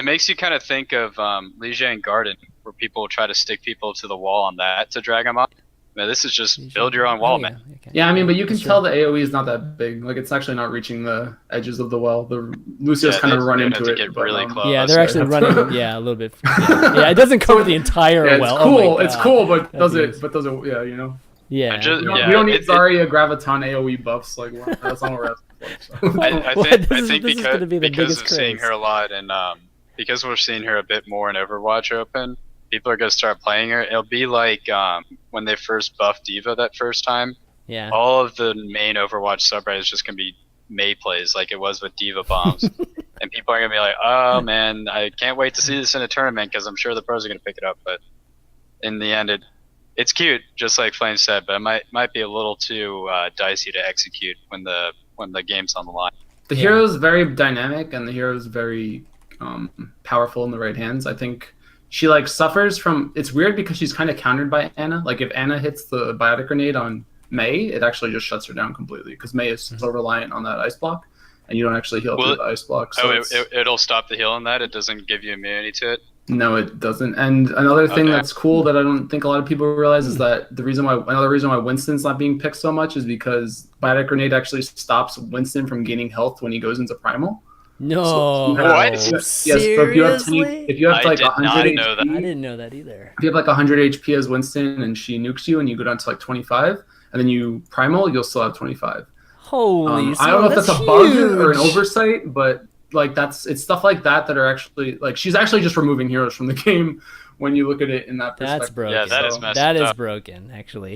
makes you kind of think of Liege and Garden, where people try to stick people to the wall on that to drag them up. Man, this is just build your own wall, man. Okay. Yeah, but you can tell the AoE is not that big. Like it's actually not reaching the edges of the well. The Lucio's kind of run into it. Get really close. Yeah, they're actually running. A little bit. Yeah, it doesn't cover the entire well. It's cool. It's cool, but does it? Yeah, you know. Yeah. We don't need Zarya Graviton AoE buffs. Like that's not what we're asking for. So. I think because of seeing her a lot, and because we're seeing her a bit more in Overwatch Open, people are gonna start playing her. It'll be like when they first buffed D.Va that first time. Yeah. All of the main Overwatch subreddit is just gonna be Mei plays, like it was with D.Va bombs, and people are gonna be like, "Oh man, I can't wait to see this in a tournament because I'm sure the pros are gonna pick it up." But in the end, it's cute, just like Flame said, but it might be a little too dicey to execute when the game's on the line. The hero is very dynamic, and the hero is very powerful in the right hands. I think she like suffers from. It's weird because she's kind of countered by Ana. Like if Ana hits the biotic grenade on Mei, it actually just shuts her down completely because Mei is so reliant on that ice block, and you don't actually heal through the ice block. So it'll stop the heal on that. It doesn't give you immunity to it. No, it doesn't. And another thing that's cool that I don't think a lot of people realize is that another reason why Winston's not being picked so much is because Biotic Grenade actually stops Winston from gaining health when he goes into Primal. No. So what? Yes, so if you have like 100 HP, I didn't know that either. If you have like 100 HP as Winston and she nukes you and you go down to like 25, and then you Primal, you'll still have 25. Holy I don't know if that's a bug or an oversight, but like it's stuff like that are actually like she's actually just removing heroes from the game when you look at it in that perspective. That's broken. Yeah, that is messed That up. is broken, actually.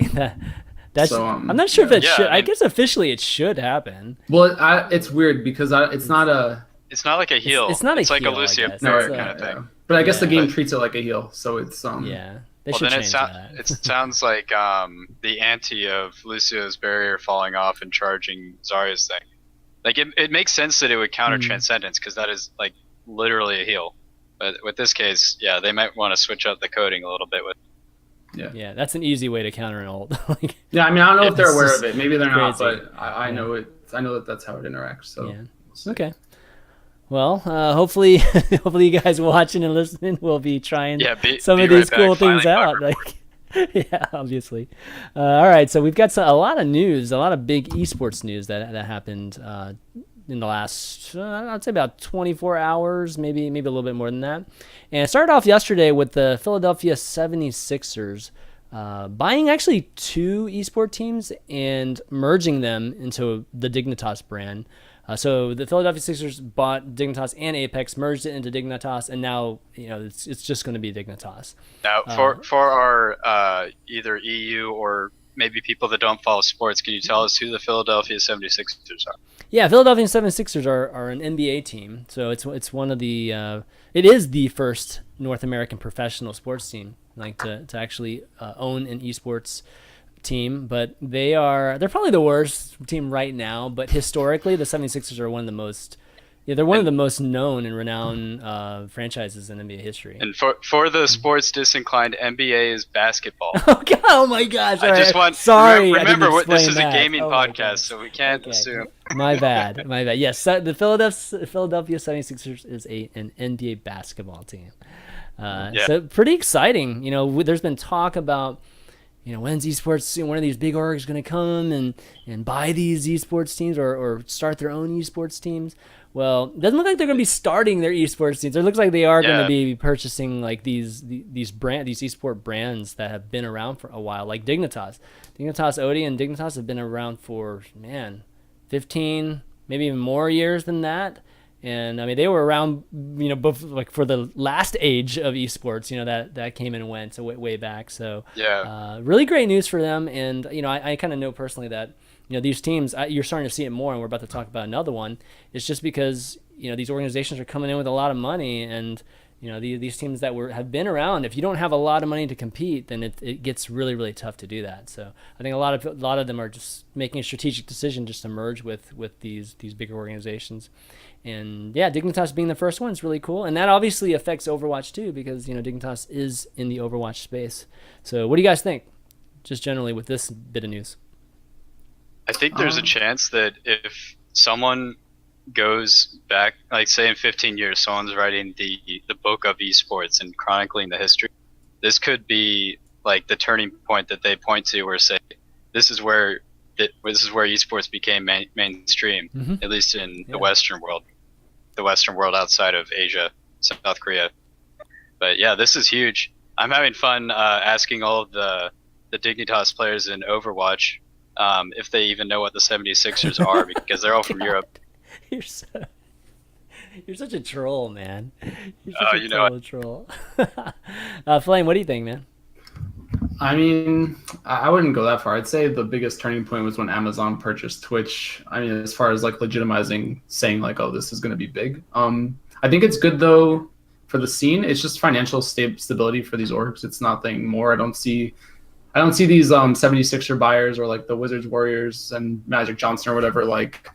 That's I'm not sure if yeah, should. I guess officially it should happen. Well, it's weird because it's not like a heal. It's not a like heal, a Lucio I guess. kind of thing. Yeah. But I guess the game treats it like a heal, so it's yeah. They well, should then change that. it sounds like the anti of Lucio's barrier falling off and charging Zarya's thing. Like it makes sense that it would counter Transcendence because that is like literally a heal. But with this case, yeah, they might want to switch up the coding a little bit with. Yeah, that's an easy way to counter an ult. Yeah, I don't know if they're aware of it. Maybe they're not, crazy. but I know it. I know that's how it interacts. So yeah. Okay. Well, hopefully you guys watching and listening will be trying some of these cool things out. Yeah, obviously. All right, so we've got a lot of news, a lot of big esports news that happened in the last, I'd say about 24 hours, maybe a little bit more than that. And it started off yesterday with the Philadelphia 76ers buying actually 2 esport teams and merging them into the Dignitas brand. So the Philadelphia Sixers bought Dignitas and Apex, merged it into Dignitas, and now it's just going to be Dignitas. Now, for our either EU or maybe people that don't follow sports, can you tell us who the Philadelphia 76ers are? Yeah, Philadelphia 76ers are an NBA team. So it's one of the it is the first North American professional sports team to actually own an esports team, but they're probably the worst team right now, but historically the 76ers are one of the most of the most known and renowned franchises in NBA history. And for the sports disinclined, NBA is basketball. Oh my gosh! Remember, this is a gaming podcast, so we can't assume. My bad. Yes, the Philadelphia 76ers is an NBA basketball team. So pretty exciting. There's been talk about when's esports, one of these big orgs going to come and buy these esports teams or start their own esports teams. Well, it doesn't look like they're going to be starting their esports teams. It looks like they are going to be purchasing like these esport brands that have been around for a while, like Dignitas. Dignitas Odi and Dignitas have been around for 15, maybe even more years than that. And I mean, they were around, like for the last age of esports, that came and went, so way back. So really great news for them. And I kind of know personally that these teams, you're starting to see it more, and we're about to talk about another one. It's just because these organizations are coming in with a lot of money, and these teams that have been around. If you don't have a lot of money to compete, then it gets really, really tough to do that. So I think a lot of them are just making a strategic decision just to merge with these bigger organizations. And Dignitas being the first one is really cool, and that obviously affects Overwatch too, because Dignitas is in the Overwatch space. So what do you guys think, just generally with this bit of news? I think there's a chance that if someone goes back, like say in 15 years, someone's writing the book of esports and chronicling the history, this could be like the turning point that they point to, where say this is where esports became mainstream, at least in the Western world outside of Asia, South Korea. But this is huge. I'm having fun asking all of the Dignitas players in Overwatch if they even know what the 76ers are, because they're all from Europe. You're such a troll, man. You're such a total troll. Flame, what do you think, man? I mean, I wouldn't go that far. I'd say the biggest turning point was when Amazon purchased Twitch. I mean, as far as like legitimizing, saying like, oh, this is going to be big. I think it's good though for the scene. It's just financial stability for these orgs. It's nothing more. I don't see these 76er buyers or like the Wizards, Warriors, and Magic Johnson or whatever like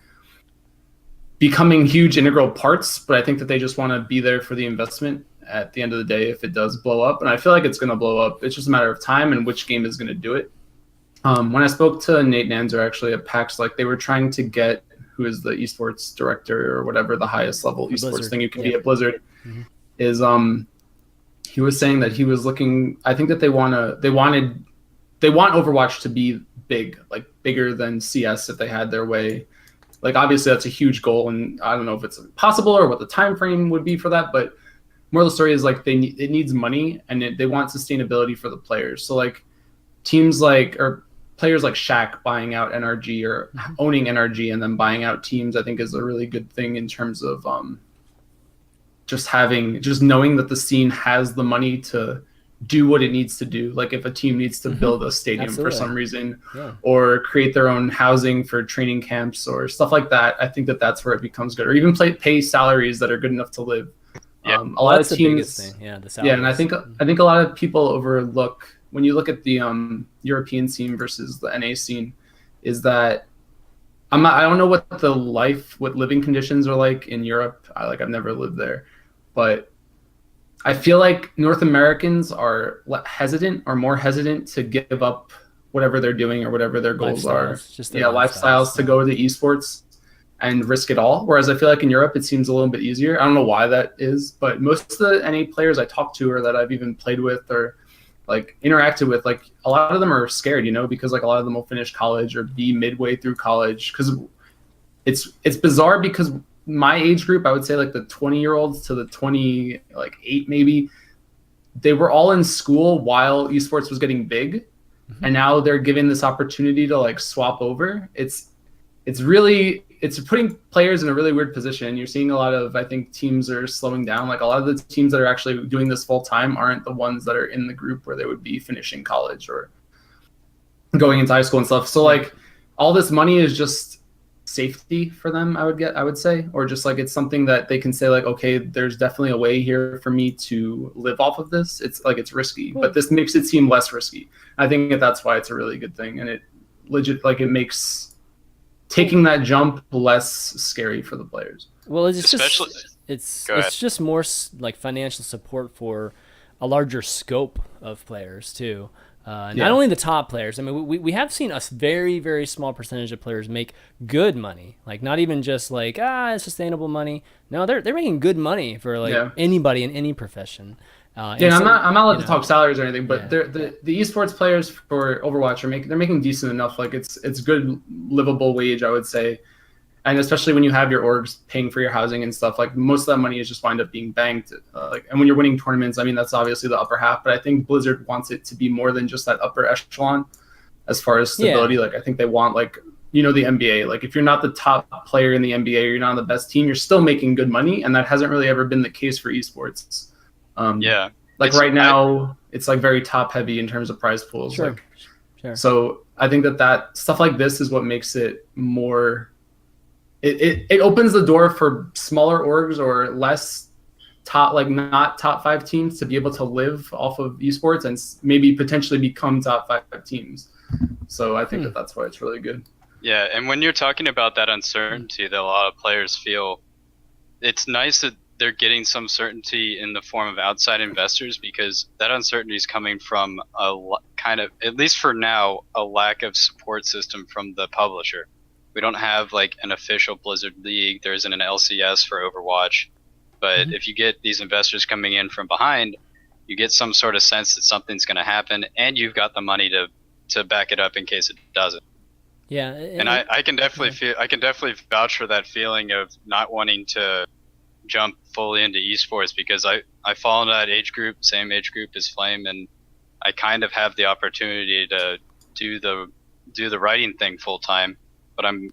becoming huge integral parts. But I think that they just want to be there for the investment at the end of the day if it does blow up. And I feel like it's going to blow up. It's just a matter of time and which game is going to do it. When I spoke to Nate Nanzer actually at PAX, like they were trying to get who is the esports director or whatever the highest level esports Blizzard thing you can be at Blizzard is he was saying that he was looking, I think that they want Overwatch to be big, like bigger than CS if they had their way. Like obviously that's a huge goal, and I don't know if it's possible or what the time frame would be for that, but moral of the story is like it needs money, and they want sustainability for the players. So like teams or players like Shaq buying out NRG or owning NRG and then buying out teams, I think is a really good thing in terms of just knowing that the scene has the money to do what it needs to do. Like if a team needs to build a stadium for some reason or create their own housing for training camps or stuff like that, I think that that's where it becomes good, or even pay salaries that are good enough to live. A lot of teams, the salaries. And I think a lot of people overlook when you look at the European scene versus the NA scene is that I don't know what living conditions are like in Europe. I've never lived there, but I feel like North Americans are more hesitant to give up whatever they're doing or whatever their goals are. Lifestyles to go to esports and risk it all. Whereas I feel like in Europe, it seems a little bit easier. I don't know why that is, but most of the NA players I talk to or that I've even played with or like interacted with, like a lot of them are scared, because like a lot of them will finish college or be midway through college. Cause it's bizarre because my age group, I would say like the 20-year-olds to the 28 maybe, they were all in school while esports was getting big, and now they're given this opportunity to like swap over. It's putting players in a really weird position. You're seeing a lot of, I think, teams are slowing down. Like a lot of the teams that are actually doing this full time aren't the ones that are in the group where they would be finishing college or going into high school and stuff. So like all this money is just safety for them, I would say, or just like it's something that they can say like, okay, there's definitely a way here for me to live off of this. It's like it's risky, but this makes it seem less risky. I think that's why it's a really good thing, and it makes taking that jump less scary for the players. Well, it's just more like financial support for a larger scope of players too. Not only the top players. I mean, we have seen a very, very small percentage of players make good money. Like not even just like it's sustainable money. No, they're making good money for like anybody in any profession. I'm not allowed to talk salaries or anything, but the esports players for Overwatch they're making decent enough. Like it's good livable wage, I would say. And especially when you have your orgs paying for your housing and stuff, like most of that money is just wind up being banked. And when you're winning tournaments, I mean, that's obviously the upper half, but I think Blizzard wants it to be more than just that upper echelon as far as stability. Like I think they want like, the NBA, like if you're not the top player in the NBA, or you're not on the best team, you're still making good money. And that hasn't really ever been the case for esports. Like right now, it's like very top heavy in terms of prize pools. Sure. So I think that stuff like this is what makes it more. It opens the door for smaller orgs or less not top 5 teams to be able to live off of esports and maybe potentially become top 5 teams. So I think that's why it's really good. Yeah, and when you're talking about that uncertainty that a lot of players feel, it's nice that they're getting some certainty in the form of outside investors, because that uncertainty is coming from a kind of, at least for now, a lack of support system from the publisher. We don't have like an official Blizzard league. There isn't an LCS for Overwatch. But if you get these investors coming in from behind, you get some sort of sense that something's going to happen, and you've got the money to back it up in case it doesn't. Yeah, and I can definitely vouch for that feeling of not wanting to jump fully into esports, because I fall into that age group, same age group as Flame, and I kind of have the opportunity to do the writing thing full time, but I'm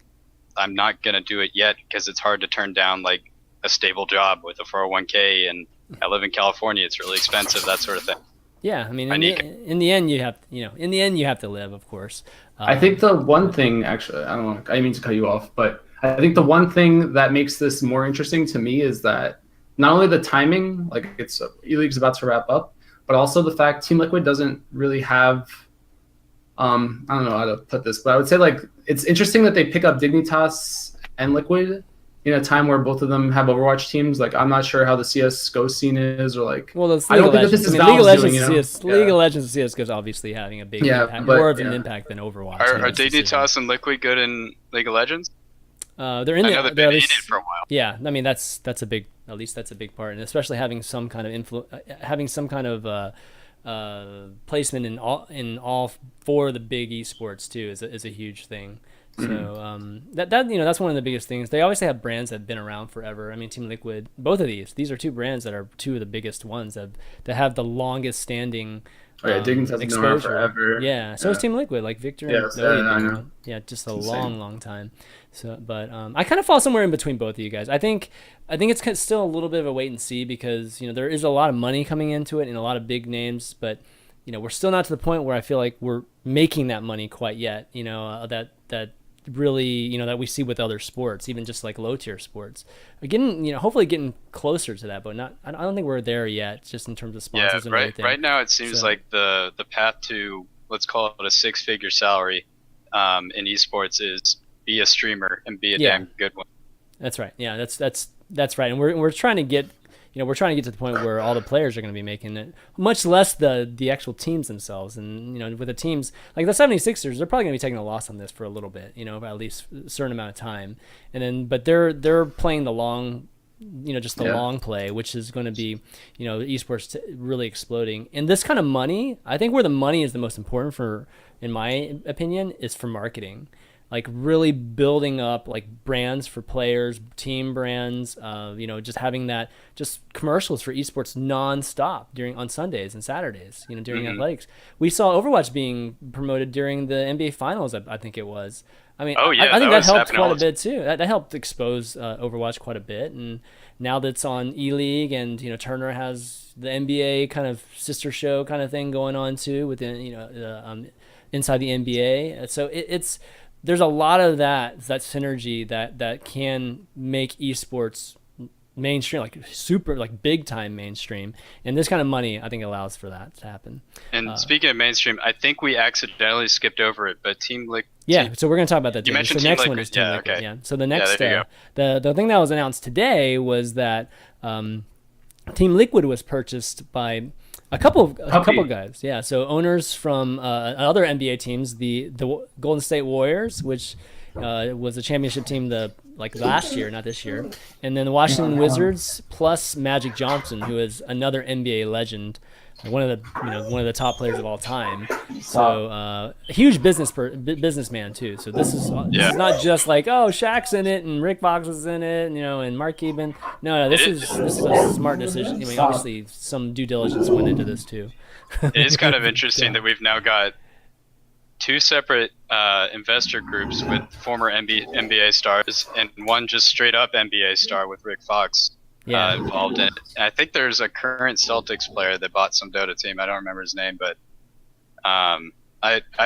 not gonna do it yet because it's hard to turn down like a stable job with a 401k, and I live in California. It's really expensive, that sort of thing. Yeah, I mean, in the end, you have to live, of course. I think the one thing, actually, I didn't mean to cut you off, but I think the one thing that makes this more interesting to me is that not only the timing, like it's E-League's about to wrap up, but also the fact Team Liquid doesn't really have, I don't know how to put this, but I would say like it's interesting that they pick up Dignitas and Liquid in a time where both of them have Overwatch teams. Like I'm not sure how the CSGO scene is, or like I don't think that this is League of Legends. League of Legends and CSGO is obviously having a big impact, more of an impact than Overwatch. Are Dignitas and Liquid good in League of Legends? They're in they've been in it for a while. Yeah, I mean that's a big, at least that's a big part, and especially having some kind of placement in all 4 of the big esports too is a huge thing. So that's one of the biggest things. They obviously have brands that have been around forever. I mean, Team Liquid, both of these are 2 brands that are 2 of the biggest ones that have the longest standing Dignitas has been around forever. Yeah, so is Team Liquid, like Victor and Zoe. Yeah, just a long time. So, but I kind of fall somewhere in between both of you guys. I think it's still a little bit of a wait and see, because there is a lot of money coming into it and a lot of big names, but we're still not to the point where I feel like we're making that money quite yet. That really that we see with other sports, even just like low tier sports. Again, hopefully getting closer to that, but not. I don't think we're there yet, just in terms of sponsors and everything. Right now it seems like the path to, let's call it a 6-figure salary in esports is be a streamer and be a damn good one. That's right. Yeah, that's right. And we're trying to get to the point where all the players are going to be making it, much less the actual teams themselves. And with the teams like the 76ers, they're probably going to be taking a loss on this for a little bit, at least a certain amount of time. And then but they're playing the long, just the long play, which is going to be, esports really exploding. And this kind of money, I think where the money is the most important in my opinion, is for marketing. like really building up like brands for players, team brands, just having that, just commercials for esports nonstop on Sundays and Saturdays, during athletics. We saw Overwatch being promoted during the NBA Finals, I think it was. I mean, I think that helped quite a bit too. That helped expose Overwatch quite a bit, and now that's on E-League, and Turner has the NBA kind of sister show kind of thing going on too within inside the NBA. So there's a lot of that synergy that can make esports mainstream, like super, like big time mainstream, and this kind of money I think allows for that to happen. And speaking of mainstream, I think we accidentally skipped over it, but Team Liquid. Yeah, so we're gonna talk about that. You mentioned the next Team one Liquid. is Team Liquid. Okay. Yeah. So the next the thing that was announced today was that Team Liquid was purchased by a couple guys. Yeah, so owners from other NBA teams, the Golden State Warriors, which was a championship team last year, not this year, and then the Washington Wizards plus Magic Johnson, who is another NBA legend, one of the top players of all time. So huge businessman too. So this is not just like, oh, Shaq's in it and Rick Fox is in it, and Mark Cuban. No, this is a smart decision. I mean, obviously some due diligence went into this too. It is kind of interesting that we've now got two separate investor groups with former NBA stars and one just straight up NBA star with Rick Fox involved in it. And I think there's a current Celtics player that bought some Dota team. I don't remember his name, but I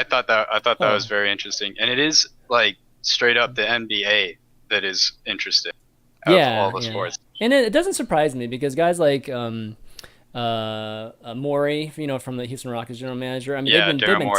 thought that was very interesting. And it is like straight up the NBA that is interested out of all the sports. And it doesn't surprise me because guys like Morey, from the Houston Rockets general manager. I mean, they've been touting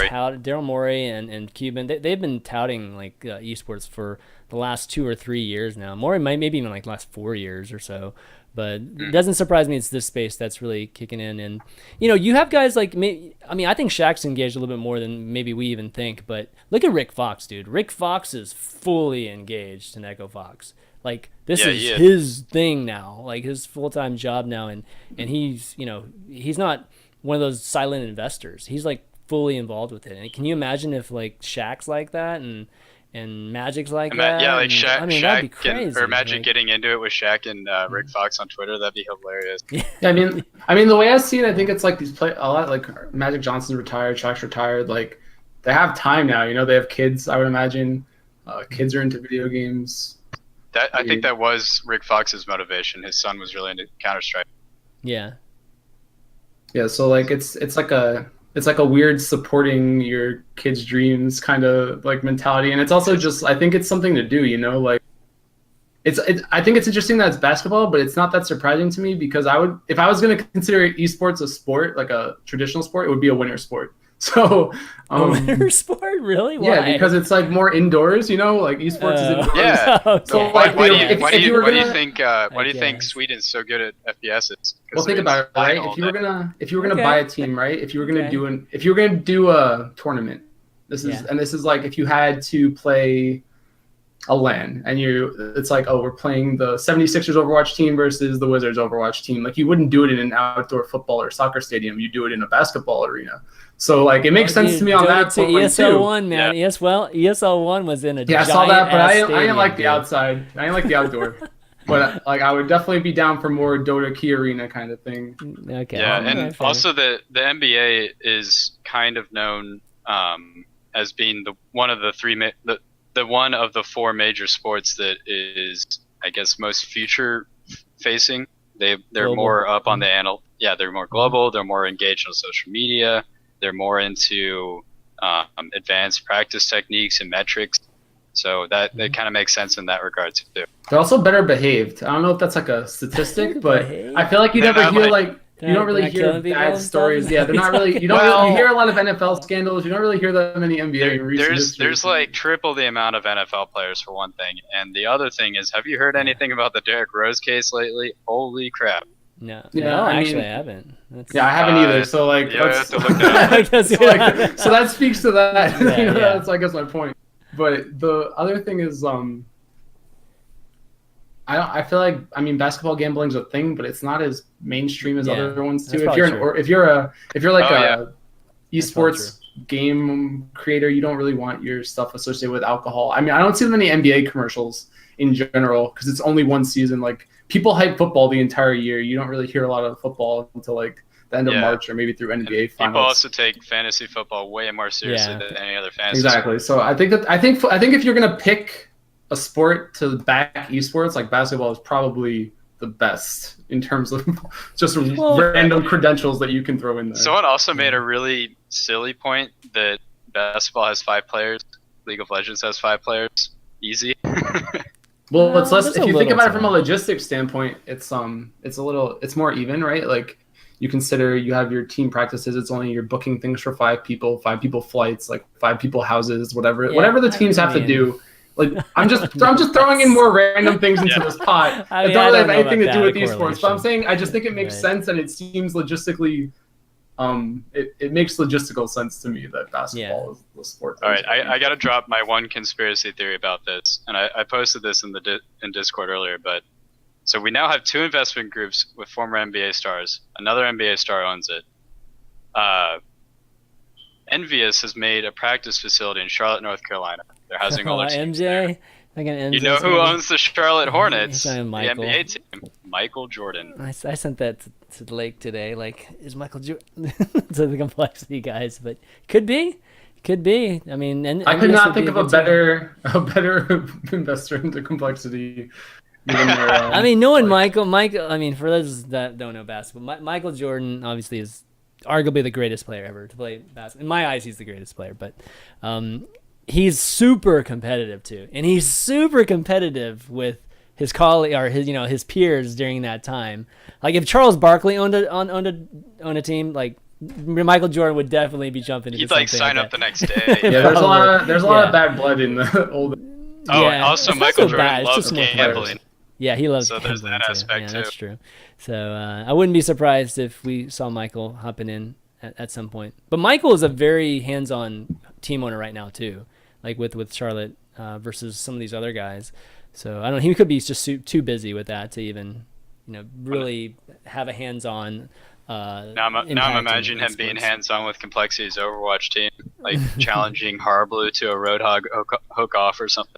Daryl Morey and Cuban. They've been touting like esports for the last 2 or 3 years now. Morey maybe even like last 4 years or so. But it doesn't surprise me it's this space that's really kicking in. And you have guys like I think Shaq's engaged a little bit more than maybe we even think. But look at Rick Fox, dude. Rick Fox is fully engaged in Echo Fox. Like this is his thing now, like his full-time job now, and he's he's not one of those silent investors. He's like fully involved with it. And can you imagine if like Shaq's like that and Magic's like that? Yeah, like Shaq, I mean, that'd be crazy. Or Magic getting into it with Shaq and Rick Fox on Twitter. That'd be hilarious. Yeah, I mean the way I see it, I think it's like a lot like Magic Johnson's retired, Shaq's retired. Like they have time now. They have kids. I would imagine kids are into video games. I think that was Rick Fox's motivation. His son was really into Counter-Strike. Yeah. Yeah, so like it's like a weird supporting your kids' dreams kind of like mentality, and it's also just I think it's something to do. Like I think it's interesting that it's basketball, but it's not that surprising to me because if I was going to consider esports a sport, like a traditional sport, it would be a winter sport. So a winter sport, really? Why? Yeah, because it's like more indoors. Like esports is indoors. Yeah. Okay. So like, why do you think Sweden's so good at FPSs? Well, think about it, right? If you were gonna buy a team, right? If you were gonna do a tournament, this is like if you had to play a LAN and it's like, oh, we're playing the 76ers Overwatch team versus the Wizards Overwatch team. Like you wouldn't do it in an outdoor football or soccer stadium. You do it in a basketball arena. So like it makes sense to me on that point ESL 1, man. Yeah. ESL 1 was in a I saw that, but I didn't like the outside. I didn't like the outdoor. But like I would definitely be down for more Dota Key Arena kind of thing. Okay. Yeah, and also the NBA is kind of known as being the one of the 4 major sports that is, I guess, most future facing. They're global. More up on the they're more global. They're more engaged on social media. They're more into advanced practice techniques and metrics. So that kind of makes sense in that regard too. They're also better behaved. I don't know if that's like a statistic, but I feel like you never hear you don't really hear bad stories. Yeah, they're not really. You hear a lot of NFL scandals. You don't really hear that many NBA in recent history. There's like triple the amount of NFL players for one thing, and the other thing is, have you heard anything about the Derrick Rose case lately? Holy crap! No, actually, I haven't. I haven't either. So like, I have to look that up. So that speaks to that. Yeah, That's I guess my point. But the other thing is, I feel like Basketball gambling's a thing, but it's not as mainstream as other ones too. If you're like a esports game creator, you don't really want your stuff associated with alcohol. I mean, I don't see many NBA commercials in general because it's only one season. Like, people hype football the entire year. You don't really hear a lot of football until like the end of March or maybe through NBA finals. People also take fantasy football way more seriously than any other fantasy. Exactly. So I think if you're gonna pick a sport to back esports, like basketball is probably the best in terms of just random credentials that you can throw in there. Someone also made a really silly point that basketball has 5 players, League of Legends has 5 players. Easy. Well, it's less. If you think about it from a logistics standpoint, it's more even, right? Like, you consider you have your team practices. It's only you're booking things for 5 people flights, like 5 people houses, whatever the teams have to do. Like, I'm just throwing in more random things into this pot. I don't really have anything to do with esports, but I'm saying I just think it makes sense, and it seems logistically, it makes logistical sense to me that basketball is the sport. All right, I got to drop my one conspiracy theory about this, and I posted this in in Discord earlier, but so we now have 2 investment groups with former NBA stars. Another NBA star owns it. Envious has made a practice facility in Charlotte, North Carolina. They're housing all their teams MJ? there. You know who owns the Charlotte Hornets? The NBA team. Michael Jordan. I sent that to Lake today. Like, is Michael Jordan to the complexity guys? But could be. I mean, I could not think of a better investor into complexity. I mean, knowing Michael. I mean, for those that don't know basketball, Michael Jordan obviously is arguably the greatest player ever to play basketball. In my eyes, he's the greatest player, but he's super competitive too, and he's super competitive with his colleague or his peers during that time. Like, if Charles Barkley owned a team, like, Michael Jordan would definitely be jumping into something. He'd sign up the next day. There's a lot of bad blood in the old. Also Michael Jordan loves gambling. Yeah, he loves. So there's that aspect too. That's true. So I wouldn't be surprised if we saw Michael hopping in at some point. But Michael is a very hands-on team owner right now too, like with Charlotte versus some of these other guys. So I don't. He could be just too busy with that to even, really have a hands-on. Now I'm imagining him being hands-on with Complexity's Overwatch team, like challenging Harblue to a Roadhog hook-off or something.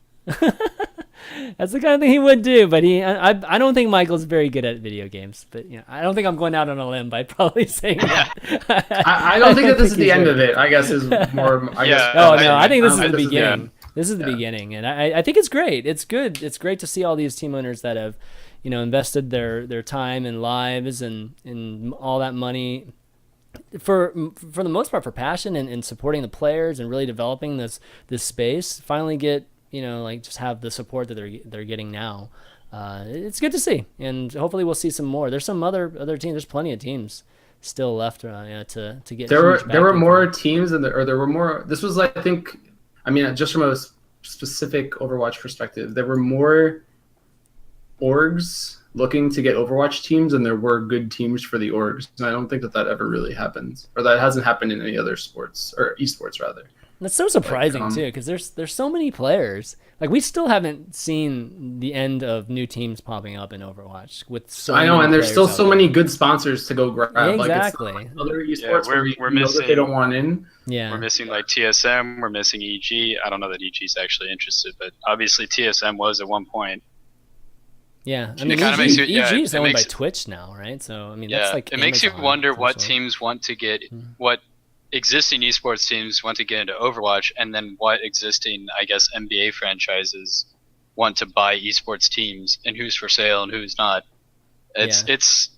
That's the kind of thing he would do, but I don't think Michael's very good at video games. But I don't think I'm going out on a limb by probably saying that. I don't think that this is the end of it. I guess is more. I think this is the beginning. This is the beginning, and I think it's great. It's good. It's great to see all these team owners that have, invested their time and lives and all that money for the most part for passion and supporting the players and really developing this space. Finally get. Just have the support that they're getting now. It's good to see, and hopefully we'll see some more. There's some other teams. There's plenty of teams still left to get. There were more teams, there were more. This was, I think, just from a specific Overwatch perspective, there were more orgs looking to get Overwatch teams, and there were good teams for the orgs. And I don't think that ever really happens, or that hasn't happened in any other sports or esports rather. That's so surprising too, because there's so many players. Like, we still haven't seen the end of new teams popping up in Overwatch with so I know, many and there's still players so many good sponsors to go grab. Exactly. Like, it's not other esports we're missing that they don't want in. Yeah. We're missing like TSM. We're missing EG. I don't know that EG's actually interested, but obviously TSM was at one point. Yeah, I mean, EG is owned by Twitch now, right? So that's like it makes you wonder what teams want to get what existing esports teams want to get into Overwatch, and then what existing, I guess, NBA franchises want to buy esports teams, and who's for sale and who's not. It's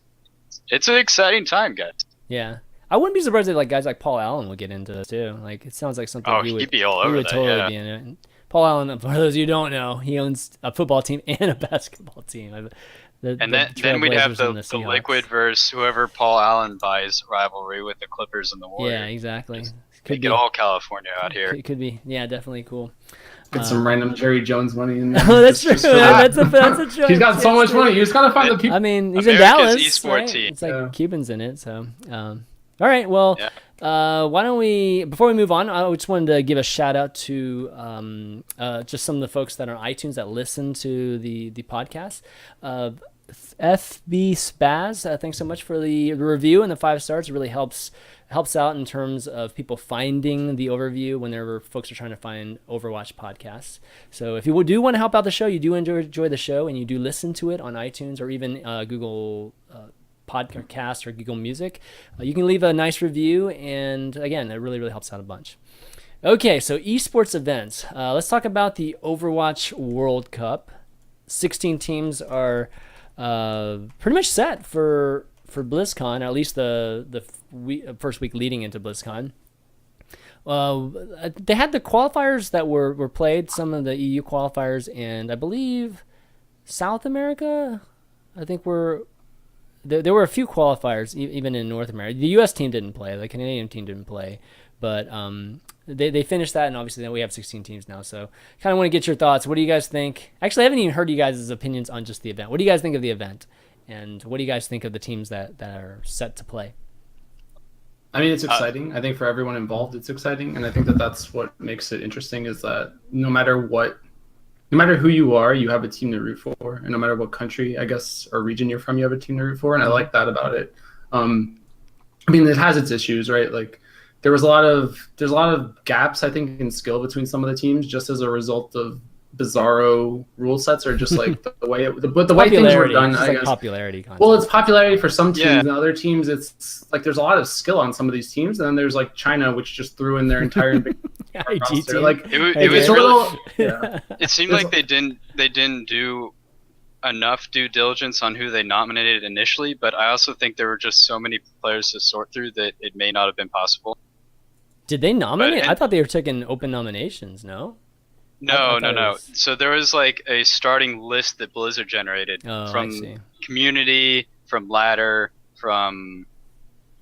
an exciting time, guys. Yeah, I wouldn't be surprised if guys like Paul Allen would get into this too. Like, it sounds like something he'd be all over that. Totally be in it. And Paul Allen, for those of you who don't know, he owns a football team and a basketball team. Then we'd have the Liquid versus whoever Paul Allen buys rivalry with the Clippers and the Warriors. Yeah, exactly. Could get all California out here. It could be. Yeah, definitely cool. Get some random Jerry Jones money in there. Oh, that's true. That's a joke. He's got so much money. You just gotta find the people. I mean, he's in Dallas. Esport team. It's like Cubans in it. So, all right. Well, why don't we? Before we move on, I just wanted to give a shout out to just some of the folks that are on iTunes that listen to the podcast. FB Spaz, thanks so much for the review and the 5 stars. It really helps out in terms of people finding the overview whenever folks are trying to find Overwatch podcasts. So if you do want to help out the show, you do enjoy the show, and you do listen to it on iTunes or even Google Podcast or Google Music, you can leave a nice review, and again, it really helps out a bunch. Okay, so esports events. Let's talk about the Overwatch World Cup. 16 teams are pretty much set for BlizzCon, at least the first week leading into BlizzCon. They had the qualifiers that were played, some of the EU qualifiers, and I believe South America, I think there were a few qualifiers even in North America. The US team didn't play, the Canadian team didn't play, but they finished that, and obviously then we have 16 teams now. So kind of want to get your thoughts. What do you guys think? Actually, I haven't even heard you guys' opinions on just the event. What do you guys think of the event? And what do you guys think of the teams that are set to play? I mean, it's exciting. I think for everyone involved, it's exciting. And I think that that's what makes it interesting, is that no matter who you are, you have a team to root for. And no matter what country, I guess, or region you're from, you have a team to root for. And I like that about it. I mean, it has its issues, right? Like, there's a lot of gaps, I think, in skill between some of the teams, just as a result of bizarro rule sets, or just like the way things were done. I guess popularity content. Well, it's popularity for some teams, and other teams, it's like there's a lot of skill on some of these teams, and then there's like China, which just threw in their entire roster. Like it was really. Yeah. It seemed like they didn't do enough due diligence on who they nominated initially, but I also think there were just so many players to sort through that it may not have been possible. Did they nominate? I thought they were taking open nominations. No. No. So there was like a starting list that Blizzard generated from community, from ladder, from.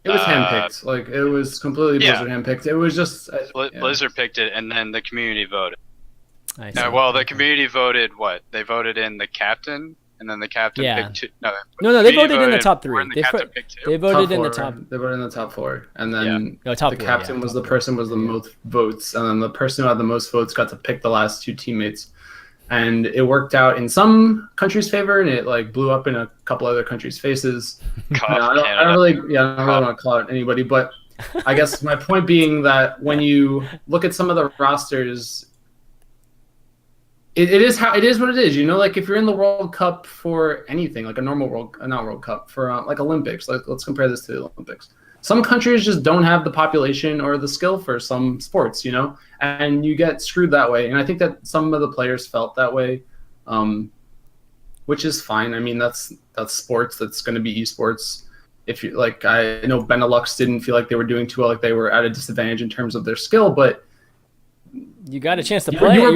It was handpicked. Like, it was completely Blizzard handpicked. It was just Blizzard picked it, and then the community voted. Well, the community voted what? They voted in the captain, and then the captain picked two. No, they voted in the top 3. They voted in the top. They voted in the top 4, and then the captain was the person with the most votes, and then the person who had the most votes got to pick the last 2 teammates, and it worked out in some countries' favor, and it like blew up in a couple other countries' faces. I don't really want to call out anybody, but I guess my point being that when you look at some of the rosters. It is what it is, you know. Like, if you're in the World Cup for anything, like a normal not World Cup, for like Olympics, like let's compare this to the Olympics. Some countries just don't have the population or the skill for some sports, you know, and you get screwed that way. And I think that some of the players felt that way, which is fine. I mean, that's sports. That's going to be esports. If you like, I know Benelux didn't feel like they were doing too well, like they were at a disadvantage in terms of their skill, but. You got a chance to play. You were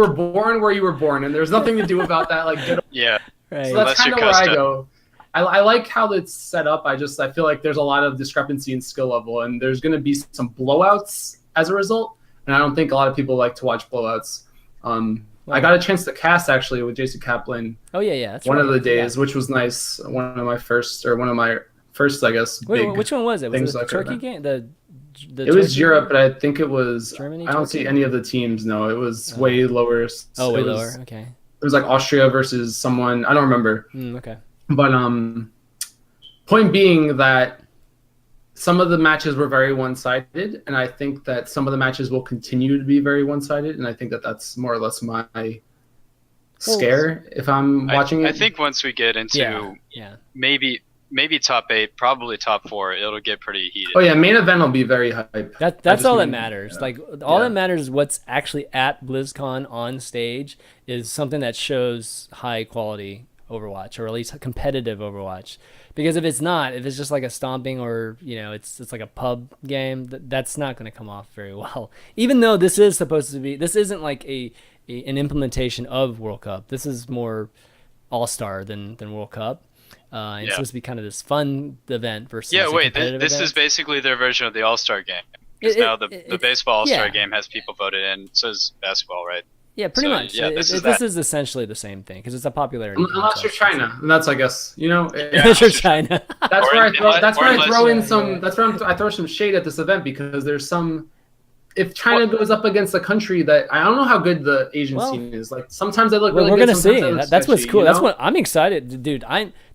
born where you were born, and there's nothing to do about that. Like, right. So that's kind of where I go. I like how it's set up. I feel like there's a lot of discrepancy in skill level, and there's going to be some blowouts as a result. And I don't think a lot of people like to watch blowouts. I got a chance to cast actually with Jason Kaplan. Oh yeah, that's one of the days, which was nice. One of my first, I guess. Wait, which one was it? Was it the Turkey game? It was Europe, but I think it was Germany. I don't see any of the teams. No, it was way lower. So way lower. Okay. It was like Austria versus someone. I don't remember. Okay. But point being that some of the matches were very one-sided, and I think that some of the matches will continue to be very one-sided, and I think that that's more or less my scare if I'm watching it. I think once we get into maybe top 8, probably top 4, it'll get pretty heated. Oh yeah, main event will be very hype. That's all that matters. Yeah. Like, all that matters is what's actually at BlizzCon on stage is something that shows high quality Overwatch, or at least competitive Overwatch. Because if it's just like a stomping, or it's like a pub game, that's not going to come off very well. Even though this isn't like an implementation of World Cup. This is more All-Star than World Cup. It's supposed to be kind of this fun event versus this is basically their version of the All-Star game. Because now the baseball All-Star game has people voted in, so is basketball, right? Yeah, pretty much. Yeah, this is essentially the same thing, because it's a popularity. Unless you're China, and that's, I guess, unless you're China. That's where I throw some shade at this event, because there's some if China goes up against a country that I don't know how good the Asian scene is. Like sometimes they look really we're good. Gonna see. That's what's cool. You know? That's what I'm excited, dude.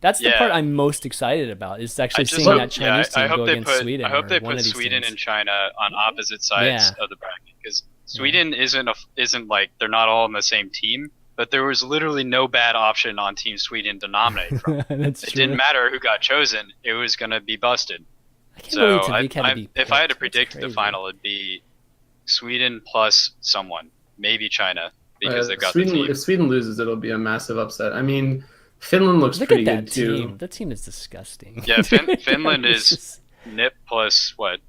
That's the part I'm most excited about is actually seeing that Chinese team go against Sweden. I hope they put Sweden and China on opposite sides of the bracket, because Sweden isn't like they're not all on the same team. But there was literally no bad option on Team Sweden to nominate from. It didn't matter who got chosen; it was gonna be busted. So if I had to predict the final, it'd be Sweden plus someone, maybe China, because they've got Sweden. the team. If Sweden loses, it'll be a massive upset. I mean, Finland looks pretty good too. That team is disgusting. Yeah, Finland is NIP plus what?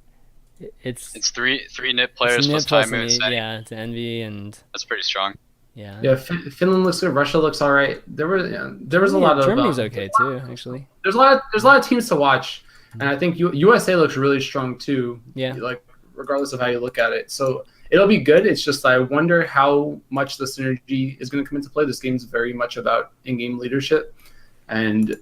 It's three NIP players plus Time Moon. Yeah, it's Envy, and that's pretty strong. Yeah. Finland looks good. Russia looks all right. There was a lot of Germany's okay too, actually. There's a lot of teams to watch, and I think USA looks really strong too. Yeah. Like regardless of how you look at it, so it'll be good. It's just I wonder how much the synergy is going to come into play. This game's very much about in-game leadership and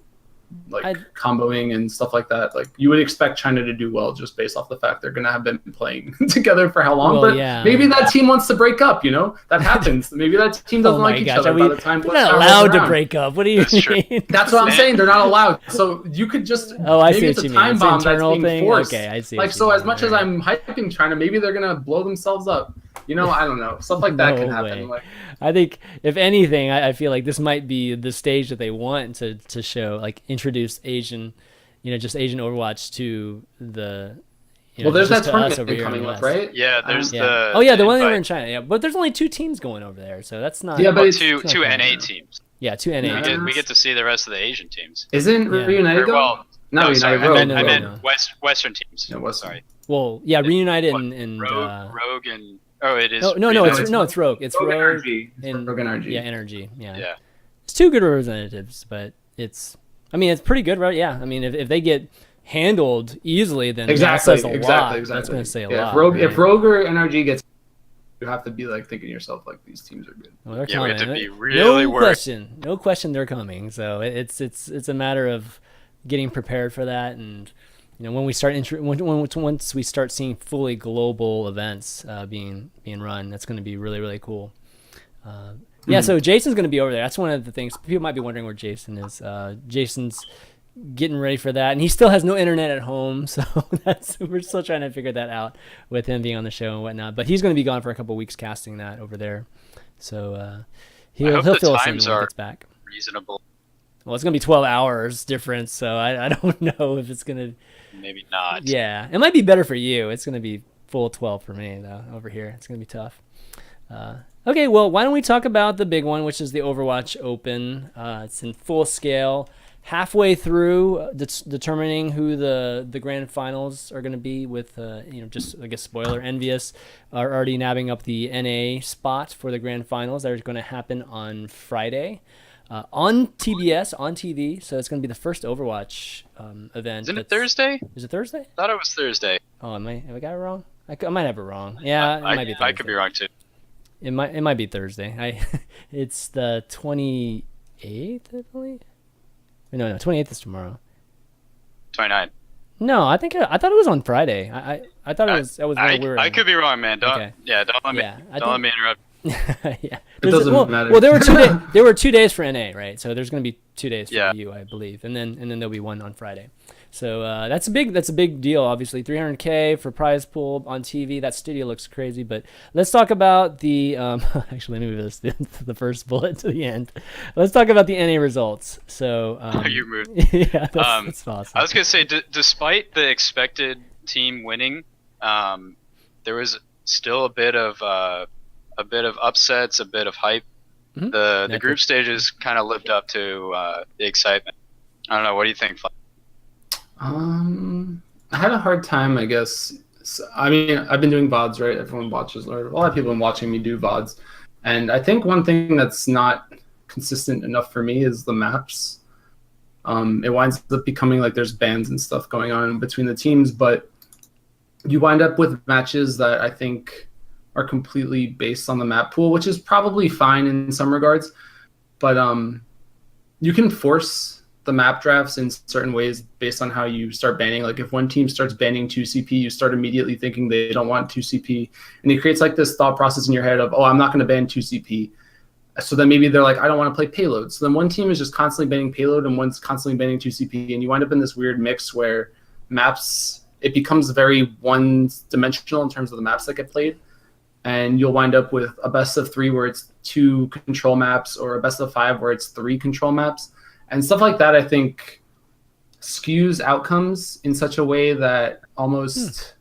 like comboing and stuff like that. Like you would expect China to do well just based off the fact they're going to have been playing together for how long. But maybe that team wants to break up. You know, that happens. Maybe that team doesn't like each other by the time. They're not allowed to break up. What do you mean? That's what I'm saying. They're not allowed. So you could just I see maybe what you it's a time mean. bomb that's being thing. forced. Okay, I see. Like so, as much as I'm hyping China, maybe they're gonna blow themselves up. You know, I don't know. Stuff like that can happen. Like, I think, if anything, I feel like this might be the stage that they want to show, like introduce Asian, just Asian Overwatch to the. There's that tournament coming up, right? Yeah, there's the. The one over in China. Yeah, but there's only 2 teams going over there, so that's not. Yeah, but it's two NA teams. Yeah, 2 NA. We get to see the rest of the Asian teams. Isn't Reunited go? Well, no, sorry, Rogue. I meant Western teams. No, sorry. Well, yeah, Reunited and Rogue and. Oh, it is. No, it's Rogue. It's Rogue and RG. Yeah, Energy. Yeah. It's 2 good representatives, but it's pretty good, right? Yeah. I mean, if they get handled easily, then that says a lot. That's going to say a lot. If Rogue or NRG gets, you have to be like thinking to yourself like these teams are good. Well, we have to be really worried. No question, they're coming. So it's a matter of getting prepared for that, and when we start once we start seeing fully global events being run, that's going to be really, really cool. So Jason's going to be over there. That's one of the things people might be wondering where Jason is. Jason's getting ready for that, and he still has no internet at home, so we're still trying to figure that out with him being on the show and whatnot. But he's going to be gone for a couple of weeks casting that over there, so he'll fill us in when he gets back. Reasonable. Well, it's going to be 12 hours difference, so I don't know if it's going to. Maybe not. Yeah, it might be better for you. It's going to be full 12 for me, though, over here. It's going to be tough. Okay, well, why don't we talk about the big one, which is the Overwatch Open. It's in full scale. Halfway through determining who the grand finals are going to be with, just, I guess, spoiler, Envious are already nabbing up the NA spot for the grand finals. That are going to happen on Friday. On TBS, on TV, so it's going to be the first Overwatch event. Isn't it Thursday? Is it Thursday? I thought it was Thursday. Oh, have I got it wrong? I might have it wrong. Yeah, it might be Thursday. I could be wrong too. It might be Thursday. It's the 28th, I believe. No, 28th is tomorrow. 29. No, I thought it was on Friday. I thought it was. I could be wrong, man. Don't let me interrupt. Yeah, it doesn't matter. Well, there were 2 days for NA, right? So there's going to be 2 days for you, I believe, and then there'll be one on Friday. So that's a big deal. Obviously, $300K for prize pool on TV. That studio looks crazy. But let's talk about the. Actually, let me move this to the first bullet to the end. Let's talk about the NA results. So you moved. Yeah, that's awesome. I was gonna say, despite the expected team winning, there was still a bit of upsets, a bit of hype. Mm-hmm. The group stages kind of lived up to the excitement. I don't know. What do you think? I had a hard time, I guess. I mean, I've been doing VODs, right? Everyone watches, or a lot of people have been watching me do VODs. And I think one thing that's not consistent enough for me is the maps. It winds up becoming like there's bans and stuff going on between the teams, but you wind up with matches that I think are completely based on the map pool, which is probably fine in some regards. But you can force the map drafts in certain ways based on how you start banning. Like if one team starts banning 2CP, you start immediately thinking they don't want 2CP, and it creates like this thought process in your head of, oh, I'm not going to ban 2CP. So then maybe they're like, I don't want to play payload. So then one team is just constantly banning payload and one's constantly banning 2CP, and you wind up in this weird mix where maps, it becomes very one-dimensional in terms of the maps that get played. And you'll wind up with a best of 3 where it's 2 control maps, or a best of 5 where it's 3 control maps. And stuff like that, I think, skews outcomes in such a way that almost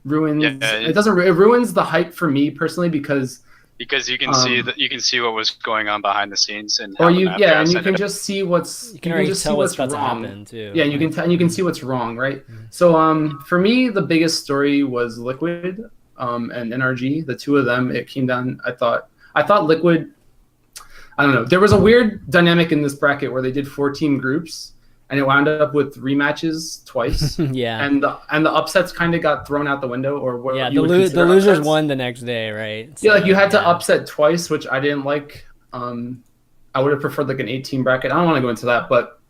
ruins. It ruins the hype for me personally, because you can see that you can see what was going on behind the scenes, and and you can just see what's about to wrong. happen too. Yeah, you can see what's wrong, right? So for me, the biggest story was Liquid and NRG. The two of them, it came down. I thought Liquid. I don't know. There was a weird dynamic in this bracket where they did 4-team groups, and it wound up with rematches twice. Yeah. And the upsets kind of got thrown out the window, or what? Yeah, the losers upsets. Won the next day, right? So, yeah, like you had to upset twice, which I didn't like. I would have preferred like an 8-team bracket. I don't want to go into that, but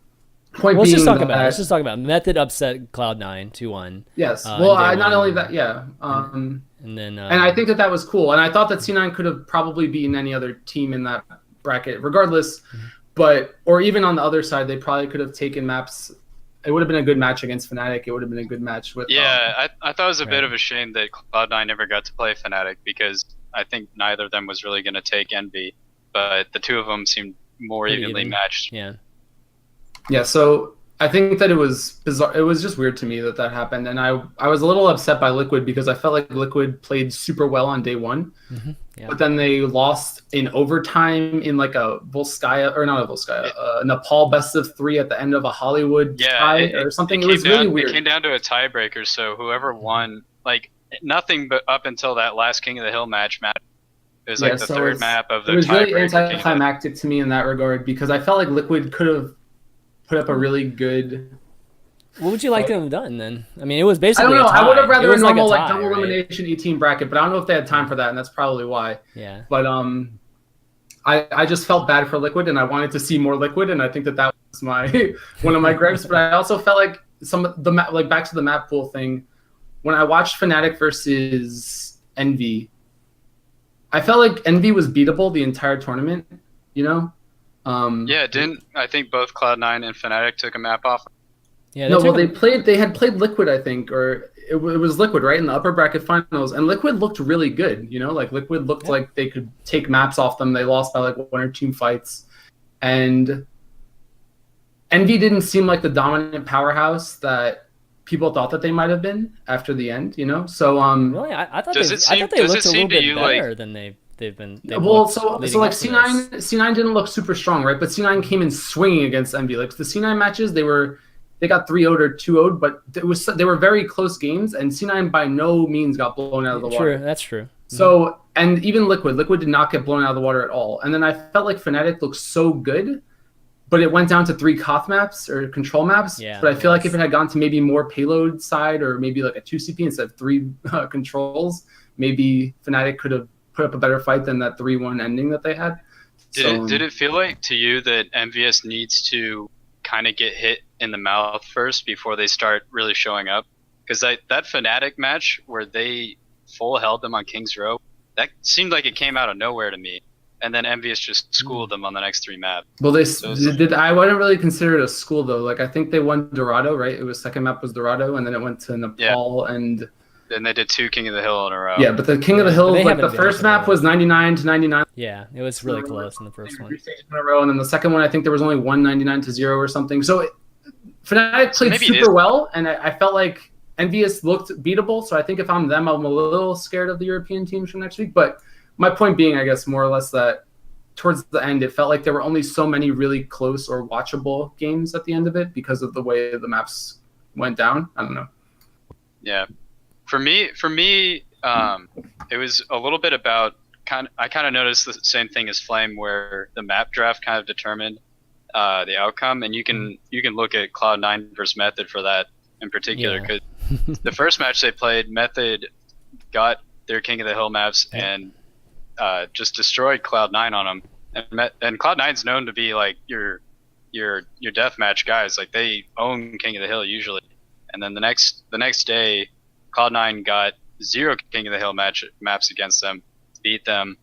let's just talk about it. Method upset Cloud9 2-1. Yes. Well, not only that, yeah. And then and I think that was cool, and I thought that C9 could have probably beaten any other team in that bracket, regardless. But or even on the other side, they probably could have taken maps. It would have been a good match against Fnatic. It would have been a good match with. Yeah, I thought it was a bit of a shame that Cloud9 never got to play Fnatic, because I think neither of them was really going to take Envy, but the two of them seemed more evenly matched. Yeah. Yeah. So I think that it was bizarre. It was just weird to me that happened, and I was a little upset by Liquid because I felt like Liquid played super well on day one, but then they lost in overtime in like a Volskaya, or not a Volskaya, Nepal best of 3 at the end of a Hollywood tie or something. It was really weird. It came down to a tiebreaker, so whoever won, like nothing but up until that last King of the Hill match. It was like the third map of the tiebreaker. It was really anticlimactic to me in that regard, because I felt like Liquid could have put up a really good. What would you like to have done then? I mean, it was basically. I don't know. I would have rather a normal like a tie, double elimination 18 bracket, but I don't know if they had time for that, and that's probably why. Yeah. But I just felt bad for Liquid, and I wanted to see more Liquid, and I think that was my one of my gripes. But I also felt like some of the like back to the map pool thing. When I watched Fnatic versus Envy, I felt like Envy was beatable the entire tournament. You know. I think both Cloud9 and Fnatic took a map off? Yeah. They had played Liquid, I think, or it was Liquid, right, in the upper bracket finals, and Liquid looked really good. You know, like Liquid looked like they could take maps off them. They lost by like 1 or 2 fights, and Envy didn't seem like the dominant powerhouse that people thought that they might have been after the end. You know, so really, I thought they looked a little bit better than they've been. So like C9 didn't look super strong, right? But C9 came in swinging against Envy. Like the C9 matches, they got 3-0'd or 2-0'd, but they were very close games, and C9 by no means got blown out of the water. True, that's true. So and even Liquid did not get blown out of the water at all. And then I felt like Fnatic looked so good, but it went down to 3 Koth maps or control maps. Yeah, but I feel like if it had gone to maybe more payload side, or maybe like a 2CP instead of 3 controls, maybe Fnatic could have put up a better fight than that 3-1 ending that they had. Did it feel like to you that MVS needs to kind of get hit in the mouth first before they start really showing up? Because that Fnatic match where they full held them on King's Row, that seemed like it came out of nowhere to me. And then MVS just schooled them on the next 3 maps. Well, I wouldn't really consider it a school though. Like I think they won Dorado, right? It was second map was Dorado, and then it went to Nepal and. Then they did 2 King of the Hill in a row. Yeah, but the King of the Hill, like the first map was 99-99. Yeah, it was really close in the first one. 3 stages in a row, and then the second one, I think there was only 199-0 or something. So Fnatic played super well, and I felt like Envious looked beatable. So I think if I'm them, I'm a little scared of the European teams from next week. But my point being, I guess, more or less that towards the end, it felt like there were only so many really close or watchable games at the end of it because of the way the maps went down. I don't know. Yeah. For me, it was a little bit about I kind of noticed the same thing as Flame, where the map draft kind of determined the outcome, and you can look at Cloud9 versus Method for that in particular, because the first match they played, Method got their King of the Hill maps and just destroyed Cloud9 on them, and Cloud9's known to be like your your deathmatch guys. Like they own King of the Hill usually, and then the next day, Cloud9 got 0 King of the Hill maps against them, beat them,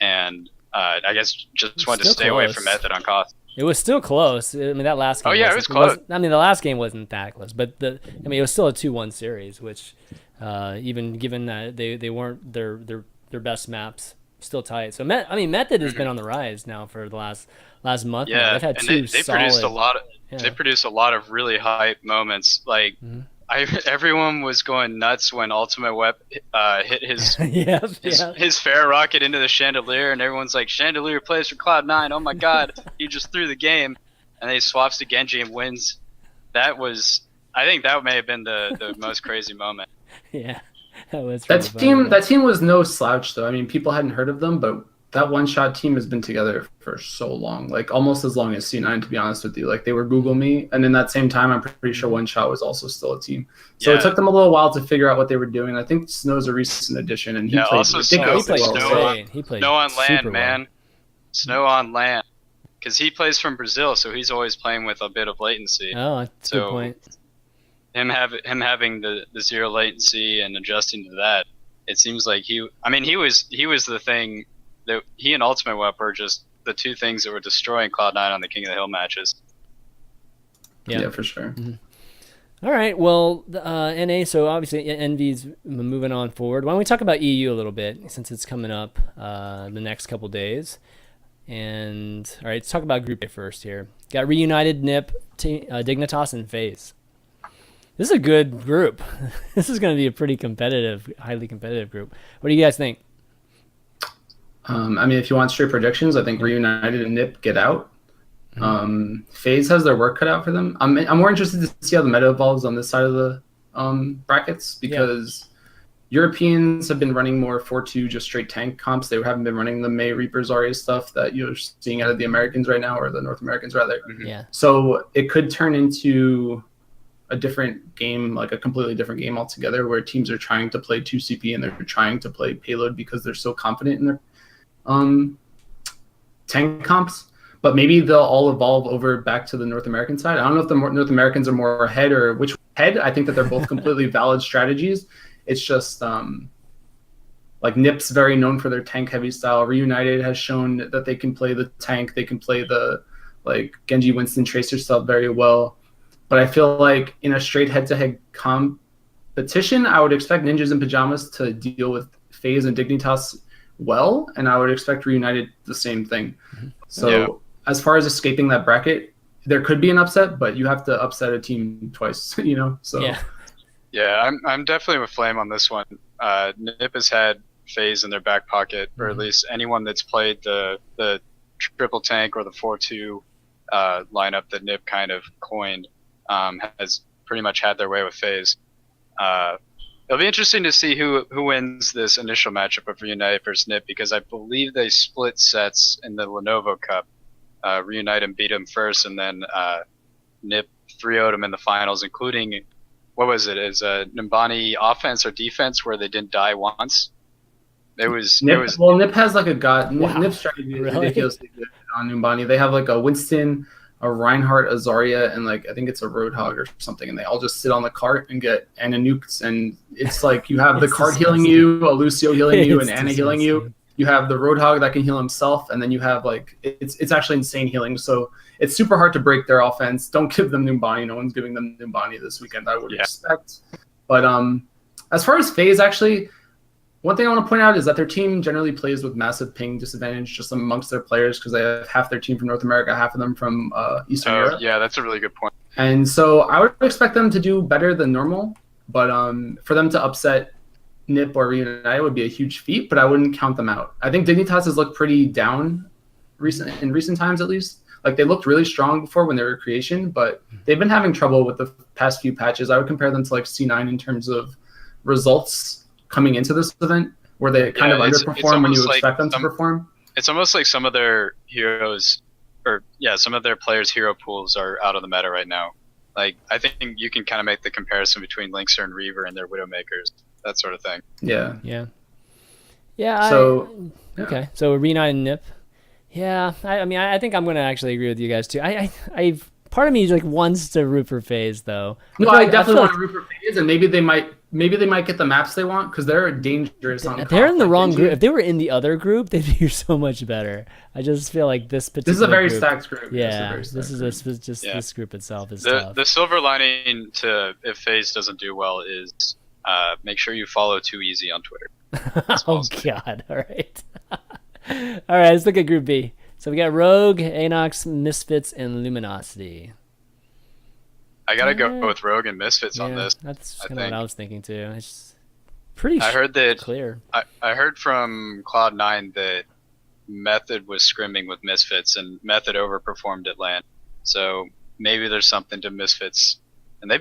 and I guess just wanted to stay away from Method on cost. It was still close. I mean, that last game. Oh yeah, it was close. I mean, the last game wasn't that close, but it was still a 2-1 series, which even given that they weren't their best maps, still tight. So Method has been on the rise now for the last month. Yeah, now. They've had two they solid, produced a lot of they produced a lot of really hype moments. Like everyone was going nuts when Ultimate Web hit his his fair rocket into the chandelier, and everyone's like, "Chandelier plays for Cloud9. Oh my God, he just threw the game!" And then he swaps to Genji and wins. I think that may have been the most crazy moment. Yeah, that was. That team was no slouch though. I mean, people hadn't heard of them, but that one-shot team has been together for so long, like almost as long as C9, to be honest with you. Like they were Google Me, and in that same time, I'm pretty sure One Shot was also still a team. So it took them a little while to figure out what they were doing. I think Snow's a recent addition, and he played also well. He played Snow on land, well. man. Snow on land, because he plays from Brazil, so he's always playing with a bit of latency. Oh, that's a good point. Him having the 0 latency and adjusting to that, it seems like he was the thing. He and Ultimate Web were just the two things that were destroying Cloud9 on the King of the Hill matches. Yeah, for sure. Mm-hmm. All right, well, NA, so obviously Envy's moving on forward. Why don't we talk about EU a little bit, since it's coming up the next couple days. And, all right, let's talk about Group A first here. Got Reunited, NIP, Dignitas, and FaZe. This is a good group. This is going to be a pretty highly competitive group. What do you guys think? I mean, if you want straight predictions, I think Reunited and NIP get out. FaZe has their work cut out for them. I'm more interested to see how the meta evolves on this side of the brackets, because Europeans have been running more 4-2 just straight tank comps. They haven't been running the Mei Reaper Zarya stuff that you're seeing out of the Americans right now, or the North Americans rather. Yeah. So it could turn into a different game, like a completely different game altogether, where teams are trying to play 2CP and they're trying to play payload because they're so confident in their tank comps. But maybe they'll all evolve over back to the North American side. I don't know if the North Americans are more ahead or which head. I think that they're both completely valid strategies. It's just like NIP's very known for their tank heavy style. Reunited has shown that they can play the tank. They can play the like Genji, Winston, Tracer stuff very well. But I feel like in a straight head-to-head competition, I would expect Ninjas in Pajamas to deal with FaZe and Dignitas well, and I would expect Reunited the same thing. So as far as escaping that bracket, there could be an upset, but you have to upset a team twice, you know? So I'm definitely with Flame on this one. NIP has had FaZe in their back pocket, or at least anyone that's played the triple tank or the 4-2 lineup that NIP kind of coined has pretty much had their way with FaZe. It'll be interesting to see who wins this initial matchup of Reunited versus NIP, because I believe they split sets in the Lenovo Cup. Reunited beat them first, and then NIP 3-0'd them in the finals, including, what was it? Is Nimbani offense or defense where they didn't die once? NIP has like a god. NIP strategy is ridiculously good on Nimbani. They have like a Winston, a Reinhardt, a Zarya, and like I think it's a Roadhog or something, and they all just sit on the cart and get Ana nukes, and it's like you have the cart healing you, a Lucio healing you, and Ana healing you. You have the Roadhog that can heal himself, and then you have like it's actually insane healing. So it's super hard to break their offense. Don't give them Nimbani. No one's giving them Nimbani this weekend, I would expect. But as far as FaZe, actually, one thing I want to point out is that their team generally plays with massive ping disadvantage just amongst their players, because they have half their team from North America, half of them from Eastern Europe. Yeah, that's a really good point. And so I would expect them to do better than normal, but for them to upset NIP or Reunited would be a huge feat, but I wouldn't count them out. I think Dignitas has looked pretty down in recent times, at least. Like they looked really strong before when they were creation, but they've been having trouble with the past few patches. I would compare them to like C9 in terms of results coming into this event, where they kind of underperform when you expect them to perform. It's almost like some of their heroes, some of their players' hero pools are out of the meta right now. Like I think you can kind of make the comparison between Linkser and Reaver and their Widowmakers, that sort of thing. Yeah. So Reunited and NIP. Yeah, I mean, I think I'm gonna actually agree with you guys too. I've part of me like wants to root for FaZe though. No, feel I like, definitely feel want to root for FaZe, and maybe they might get the maps they want because they're dangerous on like they're CoF. in the Like, wrong Genji, group. If they were in the other group, they'd be so much better. I just feel like this particular this is a very group, stacked group. yeah, This is a very stacked group. just Yeah. this group itself is The tough. the silver lining to if FaZe doesn't do well is make sure you follow Too Easy on Twitter. Oh God! All right, all right. Let's look at Group B. So we got Rogue, Anox, Misfits, and Luminosity. I gotta go with Rogue and Misfits on this. That's I kind of what think. I was thinking too. It's pretty. I heard that clear. I heard from Cloud9 that Method was scrimming with Misfits and Method overperformed at LAN. So maybe there's something to Misfits, and they've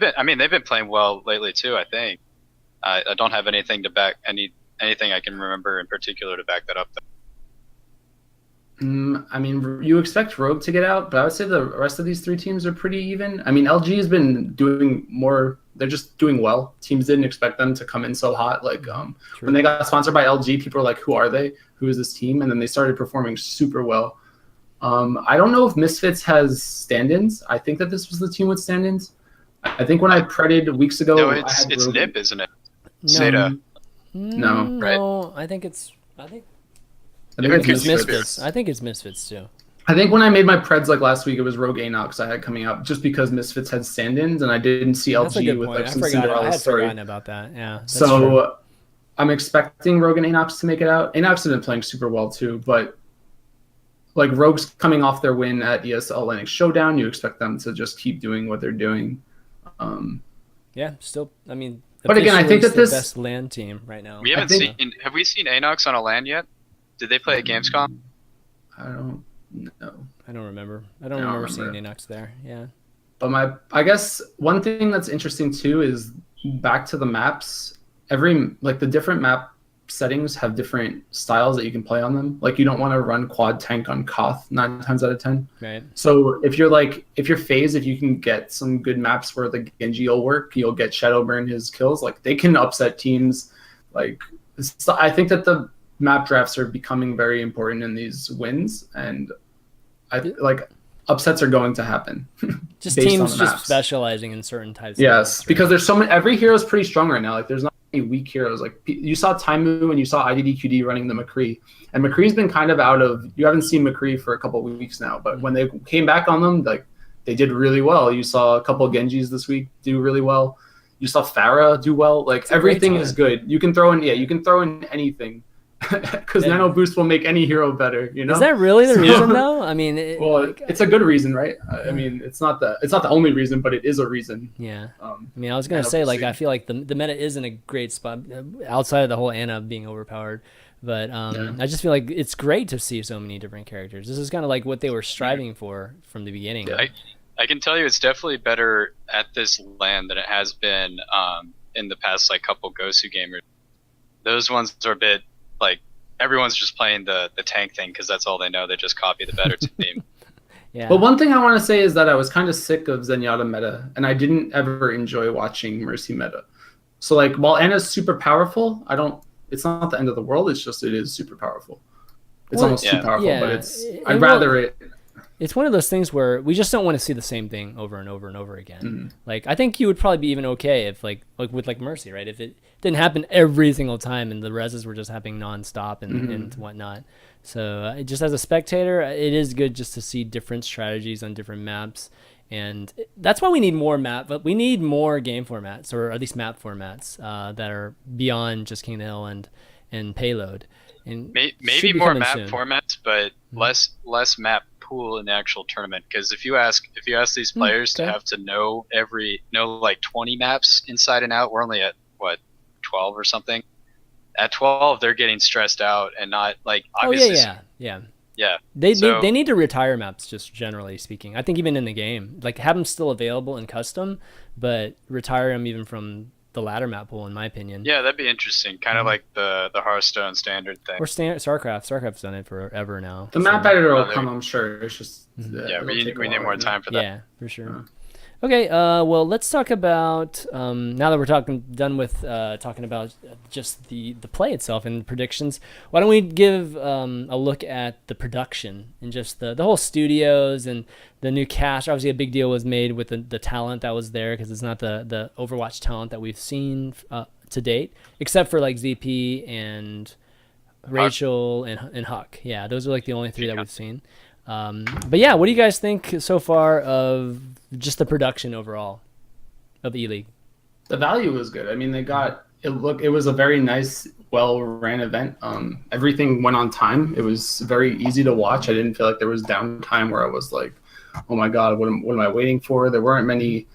been playing well lately too. I think. I don't have anything to back anything I can remember in particular to back that up. I mean, you expect Rogue to get out, but I would say the rest of these three teams are pretty even. I mean, LG has been doing more. They're just doing well. Teams didn't expect them to come in so hot. Like when they got sponsored by LG, people were like, "Who are they? Who is this team?" And then they started performing super well. I don't know if Misfits has stand-ins. I think that this was the team with stand-ins. I think when I predded weeks ago, No, I it's had Rogue. Nip, isn't it? No. Zeta. No. Right. No, I think it's Misfits. Misfits. I think it's Misfits too. I think when I made my preds like last week, it was Rogue Anox I had coming up just because Misfits had stand-ins and I didn't see That's a LG good with point. like I some forgot. I Cinderella had story. forgotten about that. Yeah. That's So true. I'm expecting Rogue and Anox to make it out. Anox has been playing super well too, but like Rogue's coming off their win at ESL Linux Showdown, you expect them to just keep doing what they're doing. Yeah. Still, I mean. But again, I think officially that it's the this- best LAN team right now. We haven't think- seen. Have we seen Anox on a LAN yet? Did they play at Gamescom? I don't know. I don't remember. I don't remember seeing Anox there. Yeah. But I guess one thing that's interesting too is back to the maps. The different map settings have different styles that you can play on them. Like you don't want to run quad tank on Koth 9 times out of 10. Right. So if you're FaZe, if you can get some good maps where the Genji will work, you'll get Shadowburn his kills. Like they can upset teams. Like I think that the map drafts are becoming very important in these wins, and upsets are going to happen. Just based on teams the just maps. specializing in certain types. Yes, of maps, right? because there's so many. Every hero is pretty strong right now. Like there's not any weak heroes. Like you saw Taimu and you saw IDDQD running the McCree, and McCree's been kind of out of. You haven't seen McCree for a couple of weeks now, but when they came back on them, like they did really well. You saw a couple of Genjis this week do really well. You saw Pharah do well. Like everything is good. You can throw in anything. Because Nano Boost will make any hero better, you know. Is that really the reason though? I mean, it's a good reason, right? I mean, it's not the only reason, but it is a reason. Yeah. I mean, I was gonna say I feel like the meta is in a great spot outside of the whole Ana being overpowered, but I just feel like it's great to see so many different characters. This is kind of like what they were striving for from the beginning. Yeah. I can tell you it's definitely better at this LAN than it has been in the past couple Gosu gamers. Those ones are a bit everyone's just playing the tank thing because that's all they know. They just copy the better team. Yeah. But one thing I want to say is that I was kind of sick of Zenyatta meta, and I didn't ever enjoy watching Mercy meta. So while Ana's super powerful, it's not the end of the world. It's just it is super powerful. It's almost too powerful, but I'd rather it. It's one of those things where we just don't want to see the same thing over and over and over again. I think you would probably be even okay if with Mercy, right? If it didn't happen every single time and the reses were just happening nonstop and whatnot. So just as a spectator, it is good just to see different strategies on different maps. And that's why we need more but we need more game formats, or at least map formats that are beyond just King of the Hill and Payload. And maybe more map formats, but less map pool in the actual tournament. Because if you ask these players to have to know 20 maps inside and out, we're only at 12 or something. At 12, they're getting stressed out and not obviously. Yeah. They need to retire maps, just generally speaking. I think even in the game, have them still available in custom, but retire them even from the ladder map pool, in my opinion. Yeah, that'd be interesting. Kind of like the Hearthstone standard thing. Or StarCraft. StarCraft's done it forever now. The map editor will come, I'm sure. It's just we need more time for that. Yeah, for sure. Okay, well, let's talk about now that we're done with talking about just the play itself and predictions. Why don't we give a look at the production and just the whole studios and the new cast? Obviously, a big deal was made with the talent that was there, because it's not the Overwatch talent that we've seen to date, except for like ZP and Rachel and Huck. Yeah, those are like the only three that we've seen. But yeah, what do you guys think so far of just the production overall of E-League? The value was good. I mean, they got it. It was a very nice, well-ran event. Everything went on time. It was very easy to watch. I didn't feel like there was downtime where I was like, "Oh my god, what am I waiting for?" There weren't many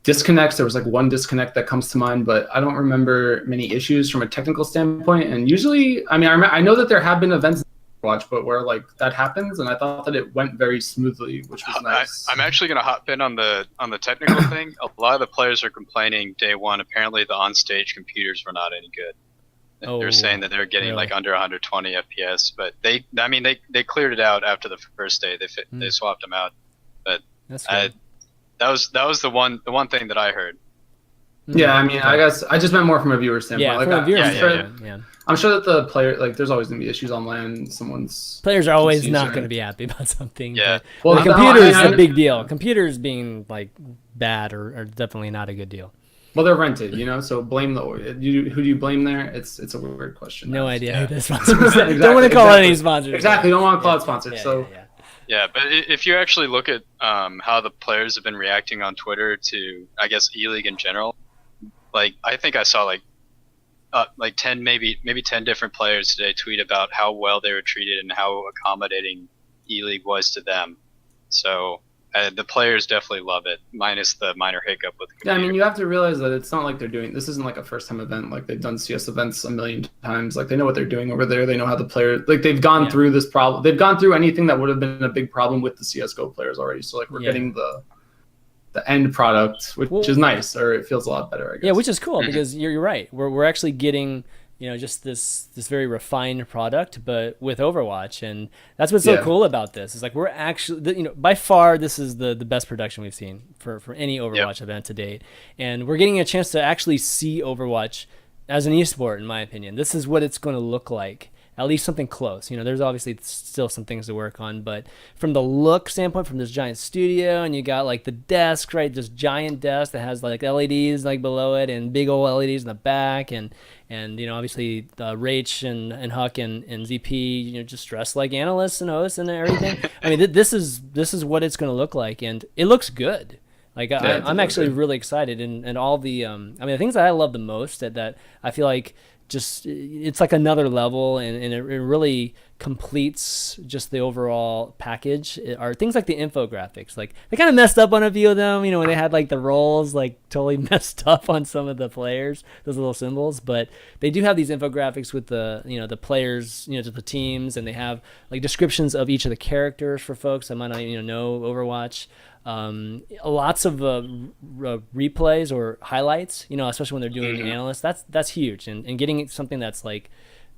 disconnects. There was like one disconnect that comes to mind, but I don't remember many issues from a technical standpoint. And usually, I mean, I know that there have been events watch, but where like that happens, and I thought that it went very smoothly, which was nice. I'm actually gonna hop in on the technical thing. A lot of the players are complaining day one. Apparently, the on-stage computers were not any good. They're saying that they're getting like under 120 FPS, but they cleared it out after the first day. They swapped them out, but that's good. That was the one thing that I heard. Yeah, I mean, I guess I just meant more from a viewer standpoint. Yeah, like, from a viewer standpoint. I'm sure that the player, like, there's always gonna be issues on LAN. Players are always not going to be happy about something. Yeah. Well, the computer is a big deal. Computers being like bad are definitely not a good deal. Well, they're rented, so blame who do you blame there? It's a weird question. No idea who the sponsors. Exactly, don't want to call it any sponsors. Exactly, don't want to call it sponsors. Yeah, but if you actually look at how the players have been reacting on Twitter to, I guess, E-League in general, like I think I saw like 10 maybe 10 different players today tweet about how well they were treated and how accommodating E-League was to them. So the players definitely love it, minus the minor hiccup with the computer. Yeah, I mean, you have to realize that it's not like this isn't like a first-time event. Like, they've done CS events a million times. Like, they know what they're doing over there. They know how the player, like, they've gone through this problem. They've gone through anything that would have been a big problem with the CSGO players already. So, like, we're getting the end product, which is nice, or it feels a lot better, I guess. Yeah, which is cool, because you're right. We're actually getting, just this very refined product, but with Overwatch, and that's what's so cool about this. Is like we're actually, by far this is the best production we've seen for any Overwatch event to date, and we're getting a chance to actually see Overwatch as an esport. In my opinion, this is what it's going to look like. At least something close. There's obviously still some things to work on, but from the look standpoint, from this giant studio, and you got like the desk, right? This giant desk that has like LEDs like below it, and big old LEDs in the back, and obviously Rach and Huck and ZP, just dressed like analysts and hosts and everything. I mean, this is what it's going to look like, and it looks good. Like I'm actually really excited, and all the the things that I love the most that I feel like. Just it's like another level, and it really completes just the overall package. Are things like the infographics. Like, they kind of messed up on a few of them, when they had like the roles like totally messed up on some of the players, those little symbols. But they do have these infographics with the the players, to the teams, and they have like descriptions of each of the characters for folks that might not know Overwatch. Lots of replays or highlights, especially when they're doing analysts. That's huge, and getting something that's like,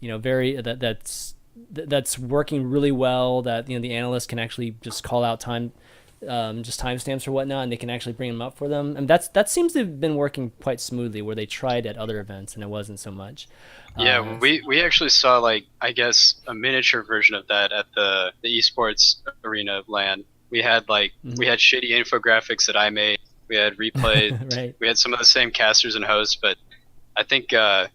very that's working really well. That the analysts can actually just call out time, just timestamps or whatnot, and they can actually bring them up for them. And that seems to have been working quite smoothly, where they tried at other events and it wasn't so much. Yeah, we actually saw like, I guess, a miniature version of that at the esports arena LAN. We had we had shitty infographics that I made. We had replays. Right. We had some of the same casters and hosts, but I think the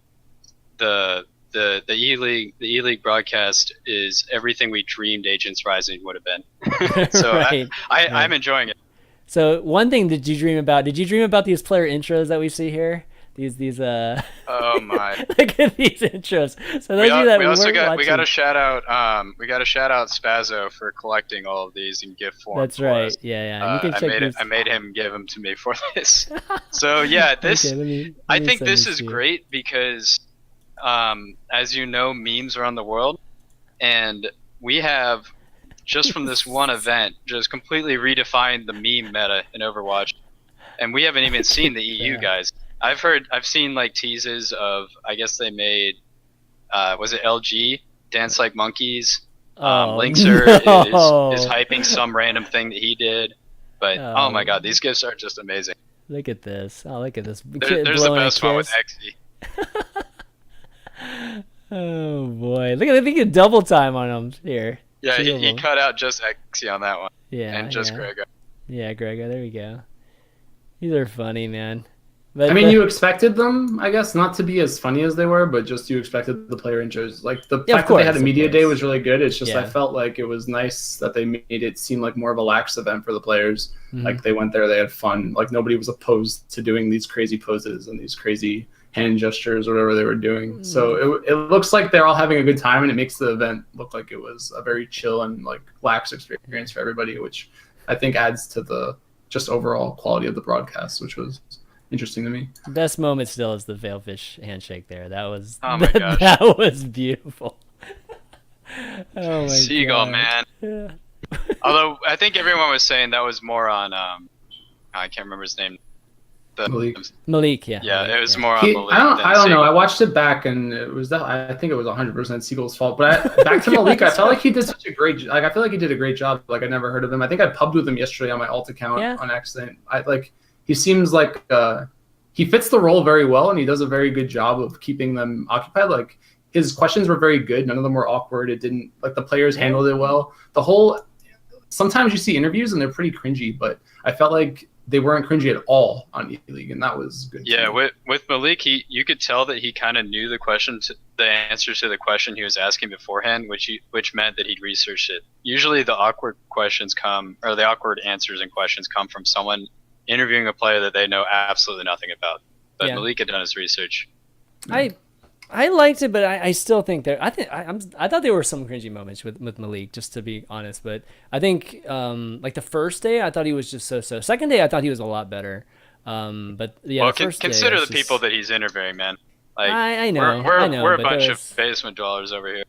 E-League broadcast is everything we dreamed Agents Rising would have been. So right. I'm enjoying it. So one thing did you dream about? Did you dream about these player intros that we see here? These oh my! Look at these intros. So those of you that we got to shout out Spazzo for collecting all of these in GIF form. That's right. Yeah. You can check I made him give them to me for this. So yeah, this I think this is great because, as you know, memes around the world, and we have just from this one event just completely redefined the meme meta in Overwatch, and we haven't even seen the EU guys. I've seen like teases of, I guess they made, was it LG Dance Like Monkeys? Linkser is hyping some random thing that he did. But oh my god, these gifts are just amazing. Look at this. Oh, look at this. There's the best one with Exy. Oh boy, look at double time on him here. Yeah, he cut out just Exy on that one. Yeah, and just Grego. Yeah, Grego. There we go. These are funny, man. But I mean, you expected them, I guess, not to be as funny as they were, but just you expected the player intros. Like the fact that they had a media day was really good. It's just I felt like it was nice that they made it seem like more of a lax event for the players. Like they went there, they had fun. Like nobody was opposed to doing these crazy poses and these crazy hand gestures or whatever they were doing. So it looks like they're all having a good time, and it makes the event look like it was a very chill and like lax experience for everybody, which I think adds to the just overall quality of the broadcast, which was interesting to me. The best moment still is the Veilfish handshake there. That was gosh. That was beautiful. Oh my Seagull, God. man. Yeah. Although I think everyone was saying that was more on I can't remember his name. Malik, yeah. Yeah, it was more on Malik. I don't know. I watched it back, and it was I think it was 100% Seagull's fault. But back to Malik, I felt like he did such a great. Like I feel like he did a great job. Like I never heard of him. I think I pubbed with him yesterday on my alt account on accident. He seems like he fits the role very well, and he does a very good job of keeping them occupied. Like his questions were very good. None of them were awkward. It didn't like the players handled it well. Sometimes you see interviews and they're pretty cringy, but I felt like they weren't cringy at all on E-League, and that was good. Yeah, with Malik, you could tell that he kind of knew the answers to the question he was asking beforehand, which meant that he'd researched it. Usually, the awkward answers and questions come from someone interviewing a player that they know absolutely nothing about. But Malik had done his research. I liked it, but I still think I thought there were some cringy moments with Malik, just to be honest. But I think like the first day, I thought he was just so. Second day, I thought he was a lot better. But yeah, well, first consider day, the people that he's interviewing, man. Like I know, we're a bunch of basement dwellers over here.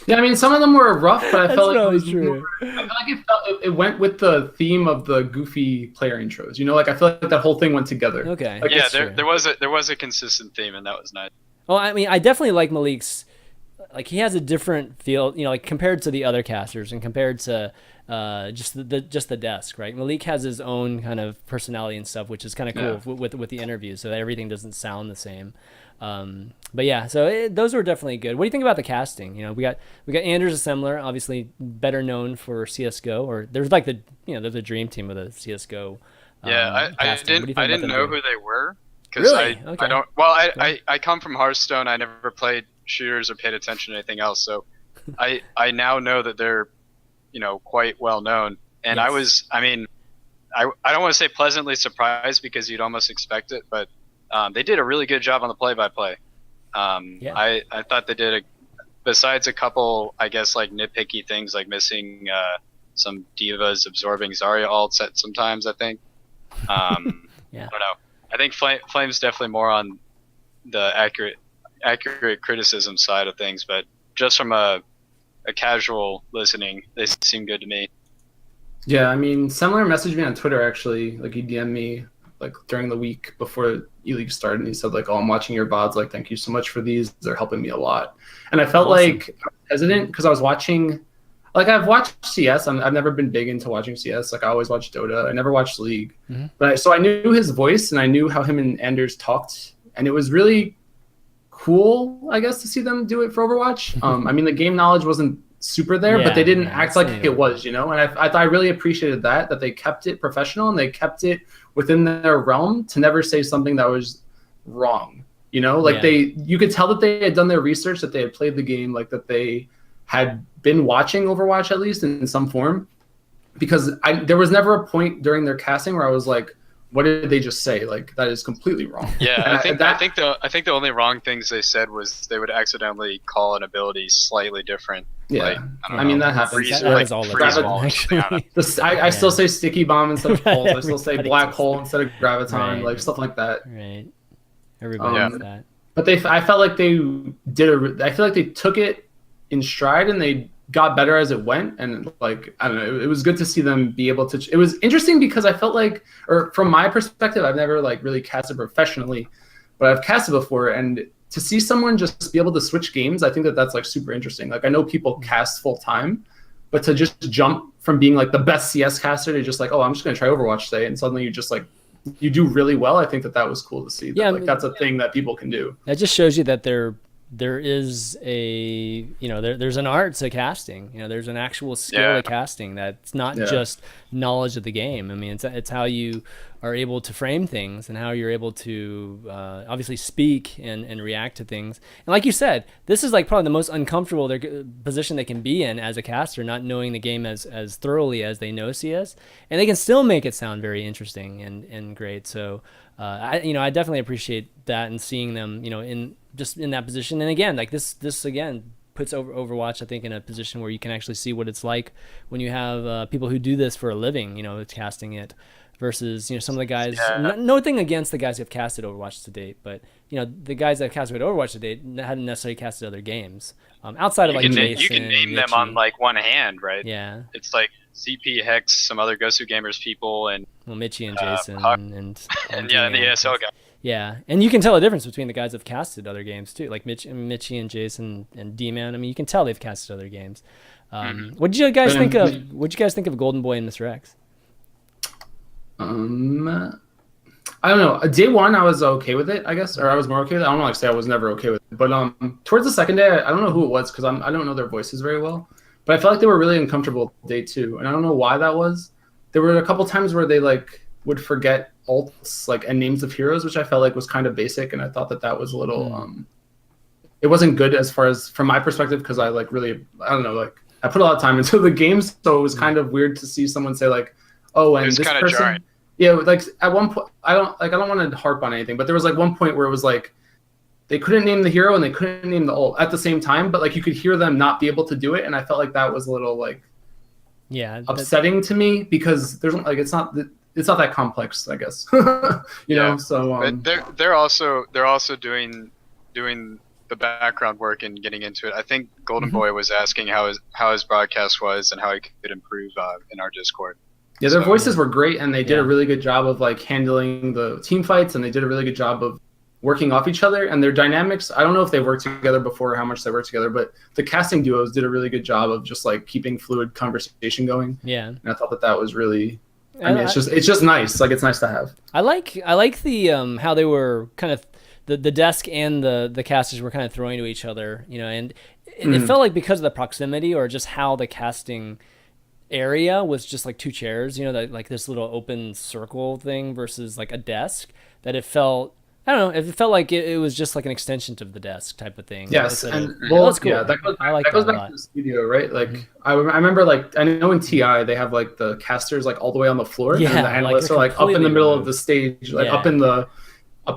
Yeah, I mean, some of them were rough, but I felt like it was true. I feel like it went with the theme of the goofy player intros. You know, like I feel like that whole thing went together. Okay. Like, yeah, there was a consistent theme, and that was nice. Well, I mean, I definitely like Malik's. Like he has a different feel, you know, like compared to the other casters and compared to just the desk, right? Malik has his own kind of personality and stuff, which is kind of cool with the interviews, so that everything doesn't sound the same. But yeah, so those were definitely good. What do you think about the casting? You know, we got Anders Assembler, obviously better known for CS:GO, or there's like there's a dream team of the CS:GO. I didn't know who they were because really? I don't. Well, I come from Hearthstone. I never played shooters or paid attention to anything else, so I now know that they're quite well known. And yes. I don't want to say pleasantly surprised because you'd almost expect it, but they did a really good job on the play-by-play. I thought they did besides a couple, I guess, like nitpicky things like missing some divas absorbing Zarya ults at sometimes, I think. I don't know. I think Flame's definitely more on the accurate criticism side of things, but just from a casual listening, they seem good to me. Yeah, I mean, Semler messaged me on Twitter, actually. Like, he DM'd me like during the week before E-League started, and he said like, "Oh, I'm watching your VODs. Like, thank you so much for these. They're helping me a lot." And I felt like hesitant because I was watching, like, I've watched CS. I've never been big into watching CS. Like, I always watched Dota. I never watched League. Mm-hmm. But so I knew his voice, and I knew how him and Anders talked, and it was really cool, I guess, to see them do it for Overwatch. I mean, the game knowledge wasn't super there, but they didn't act like it was, and I really appreciated that they kept it professional and they kept it within their realm to never say something that was wrong. You could tell that they had done their research, that they had played the game, like that they had been watching Overwatch at least in some form, because there was never a point during their casting where I was like, what did they just say? Like, that is completely wrong. Yeah, I think the only wrong things they said was they would accidentally call an ability slightly different. Yeah, like, I mean, that happens. That is all I still say sticky bomb instead of pulse. I still say black hole instead of graviton, like stuff like that. Right. Everybody knows that. But I felt like they did I feel like they took it in stride and they got better as it went, and like, I don't know, it was good to see them be able to. It was interesting because I felt like, or from my perspective, I've never like really casted professionally, but I've casted before, and to see someone just be able to switch games, I think that's like super interesting. Like, I know people cast full time, but to just jump from being like the best CS caster to just like, oh, I'm just gonna try Overwatch today, and suddenly you just like you do really well. I think that was cool to see. That, like that's a thing that people can do. That just shows you that there is a, there's an art to casting. There's an actual skill to casting that's not just knowledge of the game. I mean, it's how you are able to frame things and how you're able to obviously speak and react to things. And like you said, this is like probably the most uncomfortable position they can be in as a caster, not knowing the game as thoroughly as they know CS, and they can still make it sound very interesting and great. So I definitely appreciate that, and seeing them, in that position. And again, like this again puts Overwatch, I think, in a position where you can actually see what it's like when you have people who do this for a living, casting it, versus some of the guys. Nothing against the guys who have casted Overwatch to date, but the guys that have casted Overwatch to date hadn't necessarily casted other games outside of like Jason. You can name them on like one hand, right? Yeah, it's like CP, Hex, some other Gosu Gamers people, and Mitchie and Jason and the ASL guy. Yeah, and you can tell the difference between the guys that have casted other games too, like Mitchie and Jason and D-Man. I mean, you can tell they've casted other games. What did you guys think of? What did you guys think of Golden Boy and Mr. X? I don't know. Day one, I was okay with it, I guess, or I was more okay with it. I don't know, like say I was never okay with it, but towards the second day, I don't know who it was because I don't know their voices very well, but I felt like they were really uncomfortable day two, and I don't know why that was. There were a couple times where they like would forget alts like and names of heroes, which I felt like was kind of basic, and I thought that was a little it wasn't good as far as from my perspective, because I like really, I don't know, like I put a lot of time into the games, so it was kind of weird to see someone say like, oh, and this person jarring. Yeah, like at one point, I don't want to harp on anything, but there was like one point where it was like they couldn't name the hero and they couldn't name the ult at the same time, but like you could hear them not be able to do it, and I felt like that was a little like upsetting to me, because there's like it's not that complex, I guess. you know, so but they're also doing the background work and getting into it. I think Golden Boy was asking how his broadcast was and how he could improve in our Discord. Yeah, their voices were great, and they did a really good job of like handling the team fights, and they did a really good job of working off each other. And their dynamics, I don't know if they worked together before or how much they worked together, but the casting duos did a really good job of just like keeping fluid conversation going. Yeah, and I thought that was really. I mean, it's just nice. Like, it's nice to have. I like the how they were kind of the desk and the casters were kind of throwing to each other, and it felt like because of the proximity or just how the casting area was just like two chairs, like this little open circle thing versus like a desk, that it felt, I don't know, it felt like it was just like an extension to the desk type of thing. Yes, and that's cool. Yeah, that goes back to the studio, right? Like I remember, like I know in TI they have like the casters like all the way on the floor, and the analysts are like up in the middle of the stage, like up in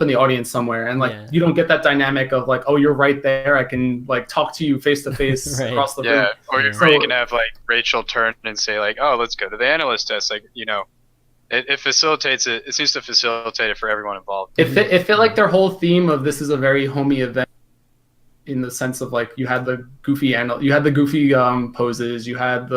the audience somewhere, and like you don't get that dynamic of like, oh, you're right there, I can like talk to you face to face across the room. Or you can have like Rachel turn and say like, oh, let's go to the analyst desk, like, it facilitates it. It seems to facilitate it for everyone involved. It felt like their whole theme of this is a very homey event, in the sense of like you had the goofy poses, you had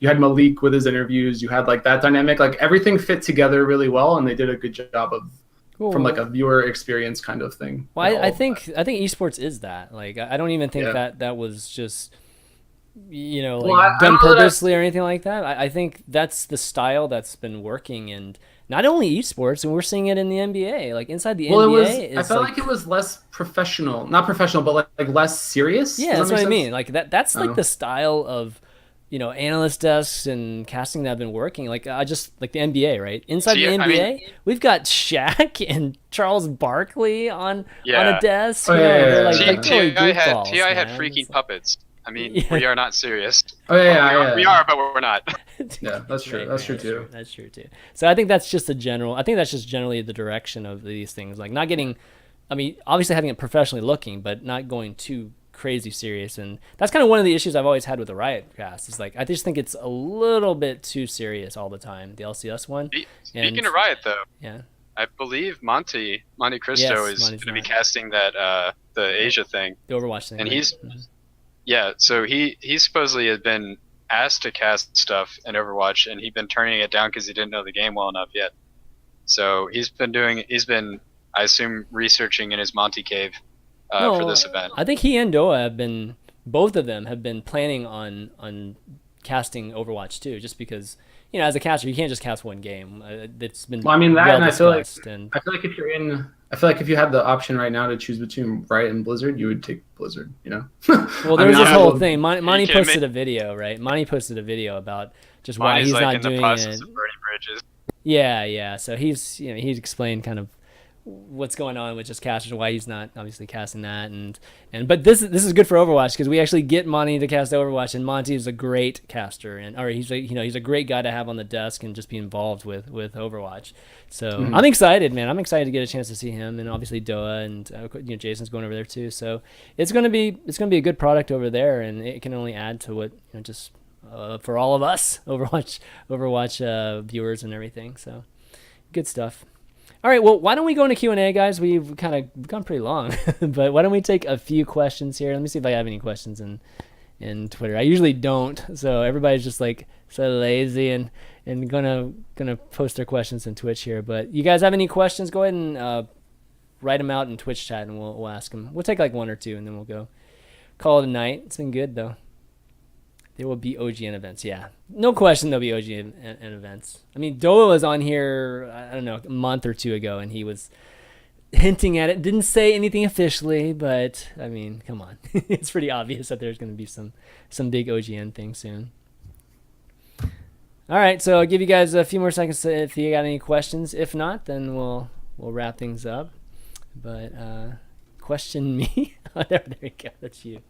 Malik with his interviews, you had like that dynamic, like everything fit together really well, and they did a good job of. Cool. From like a viewer experience kind of thing. Well, I think esports is that. Like, I don't even think that was just done purposely or anything like that. I think that's the style that's been working, and not only esports, and we're seeing it in the NBA. Like inside the NBA, I felt like it was less professional, not professional, but like less serious. Yeah, that's what I mean. Like that's like the style of. Analyst desks and casting that have been working. Like I just like the NBA, right? Inside the NBA, we've got Shaq and Charles Barkley on a desk. TI had freaking puppets. I mean, we are not serious. We are, but we're not. Yeah, that's true. That's true too. That's true too. So I think that's just generally the direction of these things. Like not getting, I mean, obviously having it professionally looking, but not going too crazy serious. And that's kind of one of the issues I've always had with the Riot cast. Is like I just think it's a little bit too serious all the time. The LCS one. Speaking of Riot, though, I believe Monte Cristo is going to be casting that the Asia thing, the Overwatch thing, and he's so he supposedly has been asked to cast stuff in Overwatch, and he'd been turning it down because he didn't know the game well enough yet. So he's been I assume researching in his Monte cave. For this event, I think he and Doa both of them have been planning on casting Overwatch too, just because as a caster you can't just cast one game. It's been Well, I mean that, well and discussed, I feel like if you're in, I feel like if you had the option right now to choose between Riot and Blizzard, you would take Blizzard. Well, there's this whole thing. Monty posted a video, right? Monty posted a video about just why he's not doing it. in the process of burning bridges. Yeah. So he's he's explained kind of what's going on with just casters, why he's not obviously casting that, but this is good for Overwatch because we actually get Monty to cast Overwatch, and Monty is a great caster, or he's he's a great guy to have on the desk and just be involved with Overwatch. So I'm excited, man. I'm excited to get a chance to see him, and obviously Doa and Jason's going over there too. So it's gonna be a good product over there, and it can only add to what just for all of us Overwatch viewers and everything. So good stuff. All right, well, why don't we go into Q&A, guys? We've kind of gone pretty long, but why don't we take a few questions here? Let me see if I have any questions in Twitter. I usually don't, so everybody's just like so lazy and gonna post their questions in Twitch here. But you guys have any questions? Go ahead and write them out in Twitch chat, and we'll ask them. We'll take like one or two, and then we'll go call it a night. It's been good though. There will be OGN events. Yeah, no question there'll be OGN events. I mean, Doa was on here, I don't know, a month or two ago, and he was hinting at it. Didn't say anything officially, but I mean, come on. It's pretty obvious that there's going to be some big OGN thing soon. All right, so I'll give you guys a few more seconds if you got any questions. If not, then we'll wrap things up. But question me. Oh, there you go. That's you.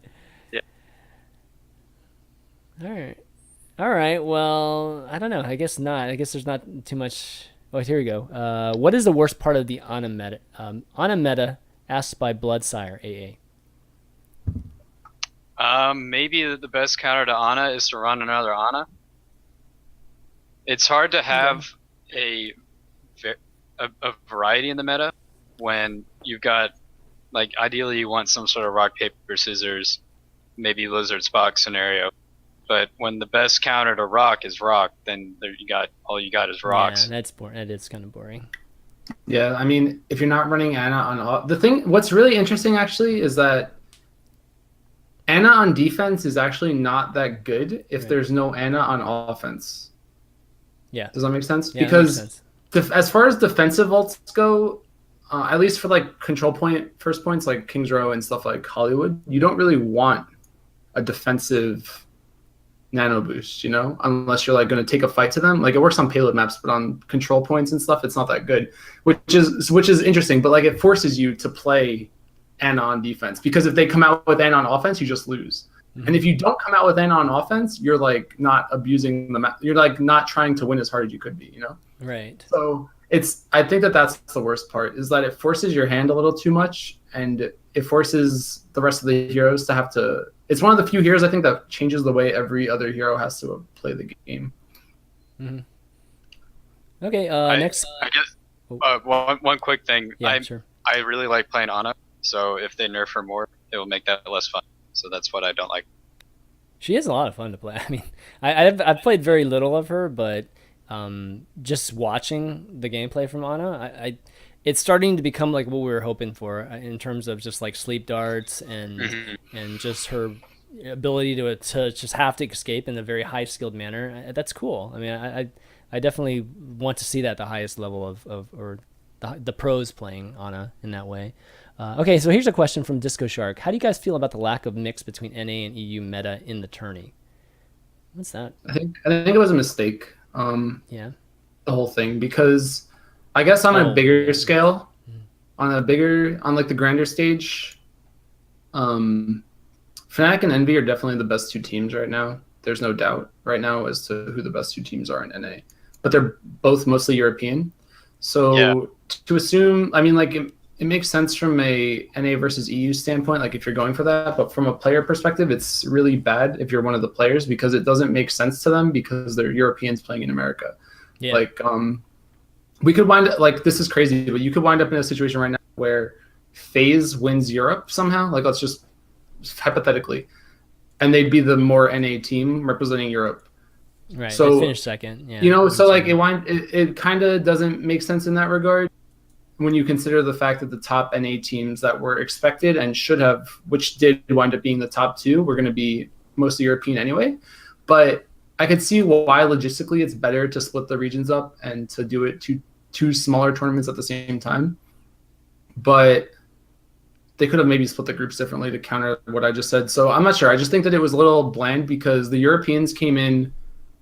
All right. Well, I don't know. I guess not. I guess there's not too much. Oh, here we go. What is the worst part of the Ana meta? Ana meta, asked by Bloodsire AA. Maybe the best counter to Ana is to run another Ana. It's hard to have a variety in the meta when you've got, like, ideally you want some sort of rock, paper, scissors, maybe Lizard Spock scenario. But when the best counter to rock is rock, then all you got is rocks. Yeah, that's boring. That is kind of boring. Yeah, I mean, if you're not running Ana on all, what's really interesting actually is that Ana on defense is actually not that good if there's no Ana on offense. Yeah. Does that make sense? Yeah, because that makes sense. as far as defensive ults go, at least for like control point first points like King's Row and stuff like Hollywood, you don't really want a defensive nano boost, unless you're like going to take a fight to them. Like it works on payload maps, but on control points and stuff, it's not that good, which is interesting. But like it forces you to play Ana on defense, because if they come out with Ana on offense, you just lose. Mm-hmm. And if you don't come out with Ana on offense, you're like not abusing the map. You're like not trying to win as hard as you could be, Right. So I think that's the worst part, is that it forces your hand a little too much, and it forces the rest of the heroes to have to. It's one of the few heroes I think that changes the way every other hero has to play the game. Mm-hmm. Okay. Next. I guess one quick thing. Yeah, sure. I really like playing Ana, so if they nerf her more, it will make that less fun. So that's what I don't like. She is a lot of fun to play. I mean, I've played very little of her, but just watching the gameplay from Ana, it's starting to become like what we were hoping for in terms of just like sleep darts and just her ability to just have to escape in a very high skilled manner. That's cool. I mean, I definitely want to see that at the highest level of the pros playing Ana in that way. Okay, so here's a question from Disco Shark. How do you guys feel about the lack of mix between NA and EU meta in the tourney? What's that? I think it was a mistake. Yeah. The whole thing, because I guess on a bigger scale, on like the grander stage, Fnatic and Envy are definitely the best two teams right now. There's no doubt right now as to who the best two teams are in NA, but they're both mostly European. So to assume, I mean, like it makes sense from a NA versus EU standpoint, like if you're going for that, but from a player perspective, it's really bad if you're one of the players, because it doesn't make sense to them because they're Europeans playing in America. Yeah. Like, we could wind up, like, this is crazy, but you could wind up in a situation right now where FaZe wins Europe somehow. Like, let's just hypothetically, and they'd be the more NA team representing Europe. Right. So finish second. Yeah. So like it kind of doesn't make sense in that regard when you consider the fact that the top NA teams that were expected and should have, which did wind up being the top two, were going to be mostly European anyway. But I could see why logistically it's better to split the regions up and to do it two smaller tournaments at the same time. But they could have maybe split the groups differently to counter what I just said. So I'm not sure. I just think that it was a little bland because the Europeans came in.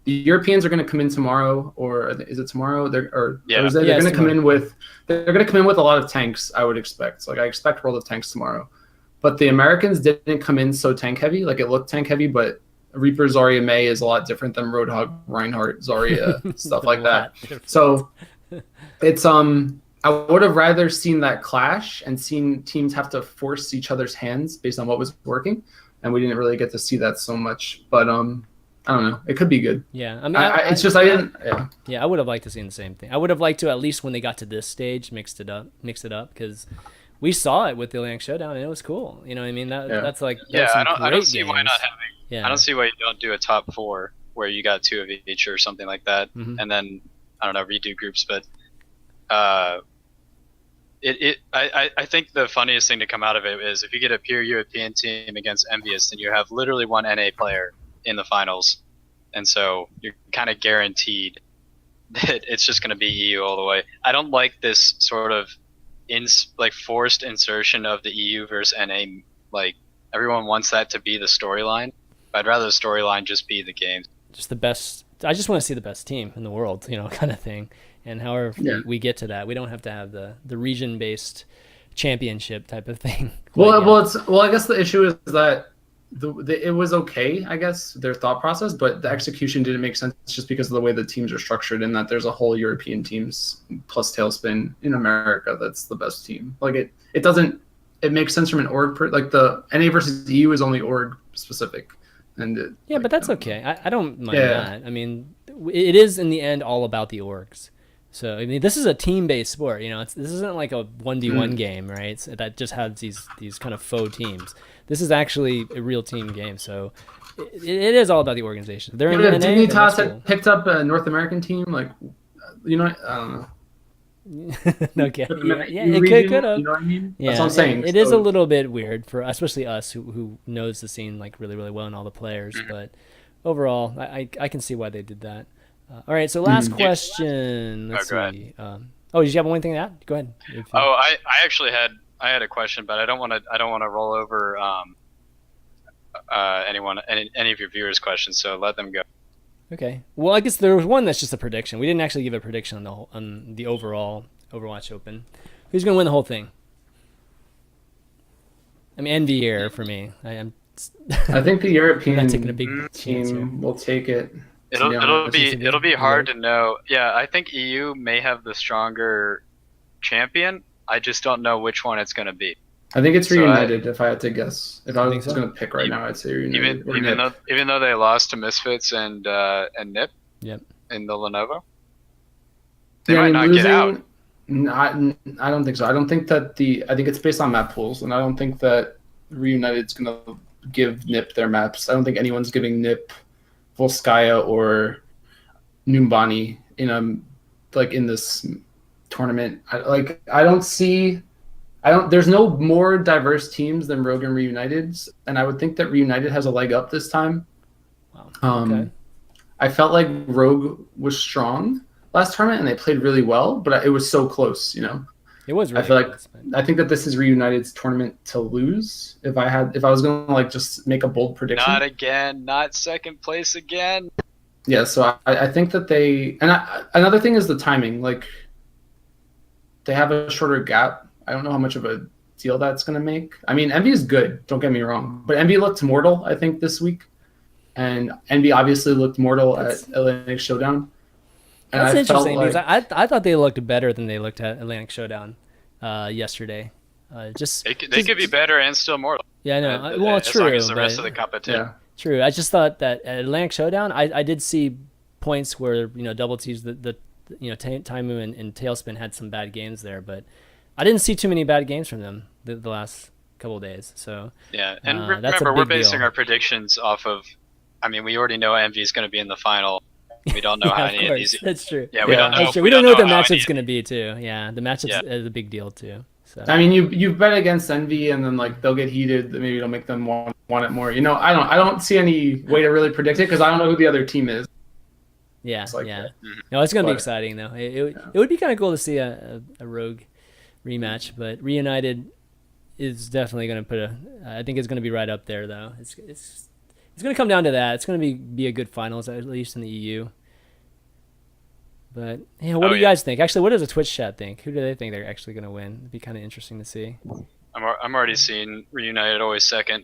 The Europeans are going to come in tomorrow, or is it tomorrow? Thursday. They're going to come in with. They're going to come in with a lot of tanks. I would expect. Like I expect World of Tanks tomorrow, but the Americans didn't come in so tank heavy. Like it looked tank heavy, but Reaper, Zarya, Mei is a lot different than Roadhog, Reinhardt, Zarya, stuff like that. So it's I would have rather seen that clash and seen teams have to force each other's hands based on what was working, and we didn't really get to see that so much. But I don't know. It could be good. Yeah, I mean, I didn't. Yeah, I would have liked to see the same thing. I would have liked to at least when they got to this stage mix it up because we saw it with the Atlantic Showdown and it was cool. You know what I mean? That's like I don't see why not having. Yeah. I don't see why you don't do a top 4 where you got 2 of each or something like that, and then I don't know, redo groups. But I think the funniest thing to come out of it is if you get a pure European team against Envious, then you have literally one NA player in the finals, and so you're kind of guaranteed that it's just going to be EU all the way. I don't like this sort of forced insertion of the EU versus NA. Like everyone wants that to be the storyline. I'd rather the storyline just be the game. Just the best. I just want to see the best team in the world, kind of thing. And however we get to that, we don't have to have the region-based championship type of thing. I guess the issue is that it was okay, I guess, their thought process, but the execution didn't make sense just because of the way the teams are structured and that there's a whole European teams plus Tailspin in America that's the best team. Like it doesn't. It makes sense from an org like the NA versus EU is only org specific. And but that's okay. I don't mind that. I mean, it is in the end all about the orgs. So I mean, this is a team-based sport. This isn't like a 1v1 game, right? That just has these kind of faux teams. This is actually a real team game. So it is all about the organization. They're in NA. Dignitas had picked up a North American team, like I don't know. Okay. It could have. You know what I mean? Yeah, that's what I'm saying. It is a little bit weird for especially us who knows the scene like really, really well and all the players. But overall, I can see why they did that. All right. So last question. Let's see. Did you have one thing to add? Go ahead. I actually had a question, but I don't want to roll over any of your viewers' questions. So let them go. Okay. Well, I guess there was one that's just a prediction. We didn't actually give a prediction on the overall Overwatch Open. Who's going to win the whole thing? I mean, NV here for me. I think the European taking a big team will take it. It'll be hard to know. Yeah, I think EU may have the stronger champion. I just don't know which one it's going to be. I think it's Reunited, if I had to guess. If I was going to pick right now, I'd say Reunited. Even though they lost to Misfits and NIP in the Lenovo, they might not get out. I don't think so. I don't think that I think it's based on map pools, and I don't think that Reunited's going to give NIP their maps. I don't think anyone's giving NIP Volskaya or Numbani in this tournament. I don't see. There's no more diverse teams than Rogue and Reunited's, and I would think that Reunited has a leg up this time. Wow. Okay. I felt like Rogue was strong last tournament, and they played really well, but it was so close, It was really close. I think that this is Reunited's tournament to lose. If I was going to just make a bold prediction. Not again, not second place again. Yeah, so I think that another thing is the timing. They have a shorter gap. I don't know how much of a deal that's going to make. I mean, Envy is good, don't get me wrong. But Envy looked mortal, I think, this week. And Envy obviously looked mortal at Atlantic Showdown. And that's interesting because I thought they looked better than they looked at Atlantic Showdown yesterday. They could be better and still mortal. Yeah, I know. As true. Long as the rest of the competition. Yeah. True. I just thought that at Atlantic Showdown, I did see points where Double T's Taimu and Tailspin had some bad games there, but I didn't see too many bad games from them the last couple of days. So yeah, and remember we're basing our predictions off of. I mean, we already know MV is going to be in the final. We don't know how any of these. That's true. Yeah, we don't know. That's true. We don't know what the matchup's going to be too. Yeah, the matchup is a big deal too. So I mean, you bet against Envy, and then like they'll get heated. Maybe it'll make them want it more. You know, I don't see any way to really predict it because I don't know who the other team is. yeah, Like yeah. that. No, it's gonna be But- exciting though. It would be kind of cool to see a Rogue rematch, but Reunited is definitely gonna put I think it's gonna be right up there though. It's gonna come down to that. It's gonna be a good finals, at least in the EU. But yeah, what do you guys think? Actually, what does the Twitch chat think? Who do they think they're actually gonna win? It'd be kind of interesting to see. I'm already seeing Reunited always second.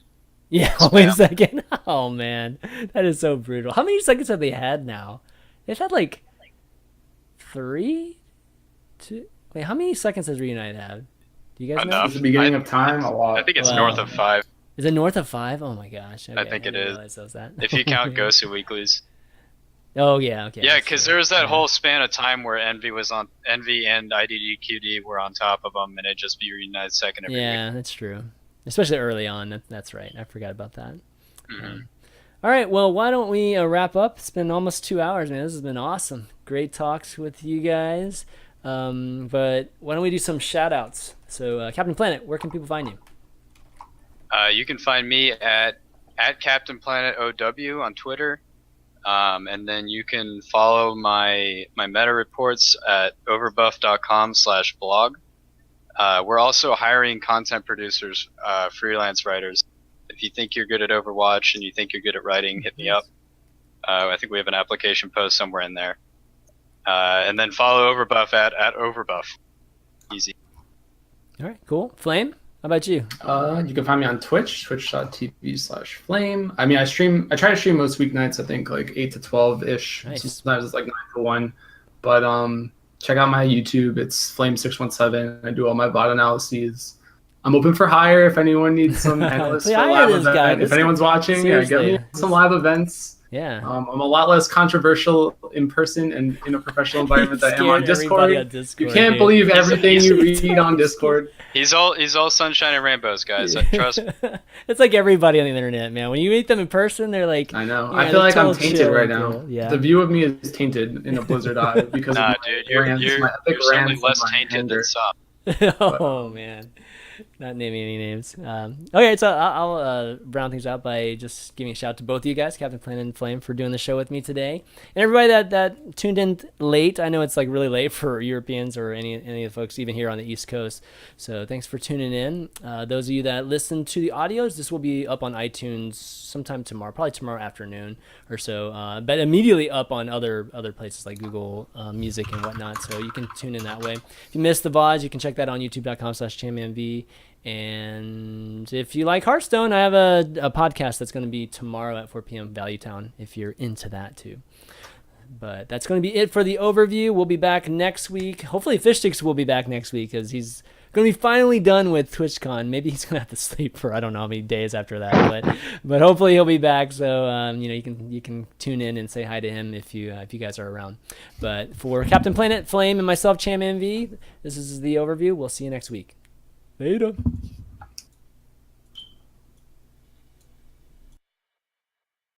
Yeah, wait a second. Oh man, that is so brutal. How many seconds have they had now? They've had like 3, 2. Wait, how many seconds does Reunited have? Do you guys know? Enough. At the beginning of time, a lot. I think it's Wow. north of 5. Is it north of 5? Oh my gosh. Okay, I think it didn't is. realize that was that. If you count Gosu weeklies. Oh yeah, okay. Yeah, that's because true. there was that Yeah. whole span of time where Envy and IDDQD were on top of them, and it just be Reunited second every Yeah, that's true. Especially early on. That's right. I forgot about that. week. Mhm. All right, well, why don't we wrap up? It's been almost 2 hours, man. This has been awesome. Great talks with you guys. But why don't we do some shout outs? So, Captain Planet, where can people find you? You can find me at CaptainPlanet OW on Twitter, and then you can follow my meta reports at overbuff.com/blog. We're also hiring content producers, freelance writers. If you think you're good at Overwatch and you think you're good at writing, hit me up. I think we have an application post somewhere in there. And then follow Overbuff at Overbuff. Easy. All right, cool. Flame, how about you? You can find me on Twitch, twitch.tv/flame. I mean, I try to stream most weeknights, I think like 8 to 12-ish. Nice. Sometimes it's like 9 to 1. But check out my YouTube. It's Flame617. I do all my bot analyses. I'm open for hire if anyone needs some analysts Please for hire live this guy. event. If anyone's watching, get Seriously. me some live events. Yeah. I'm a lot less controversial in person and in a professional environment than I am on Scared everybody Discord. on Discord, You can't dude. believe everything you he's- read on Discord. He's all sunshine and rainbows, guys. Trust me. It's like everybody on the internet, man. When you meet them in person, they're like, I know. yeah, I feel like they're I'm total tainted chill right and now. cool. Yeah. The view of me is tainted in a Blizzard eye because Nah, of my dude, you're rants, my epic you're certainly rants, less and my tainted anger. than some. Oh man, not naming any names. Okay, so I'll round things out by just giving a shout out to both of you guys, Captain Planet and Flame, for doing the show with me today, and everybody that tuned in late. I know it's like really late for Europeans or any of the folks even here on the East Coast. So thanks for tuning in. Those of you that listen to the audios, this will be up on iTunes sometime tomorrow, probably tomorrow afternoon or so. But immediately up on other places like Google Music and whatnot. So you can tune in that way. If you missed the VODs, you can check that on youtube.com/ChanManV. And if you like Hearthstone, I have a podcast that's going to be tomorrow at 4 p.m. Value Town if you're into that too. But that's going to be it for the overview. We'll be back next week. Hopefully Fishsticks will be back next week because he's going to be finally done with TwitchCon. Maybe he's going to have to sleep for I don't know how many days after that, but hopefully he'll be back. So you can tune in and say hi to him if you guys are around. But for Captain Planet, Flame, and myself, ChanManV, this is the overview. We'll see you next week. Later.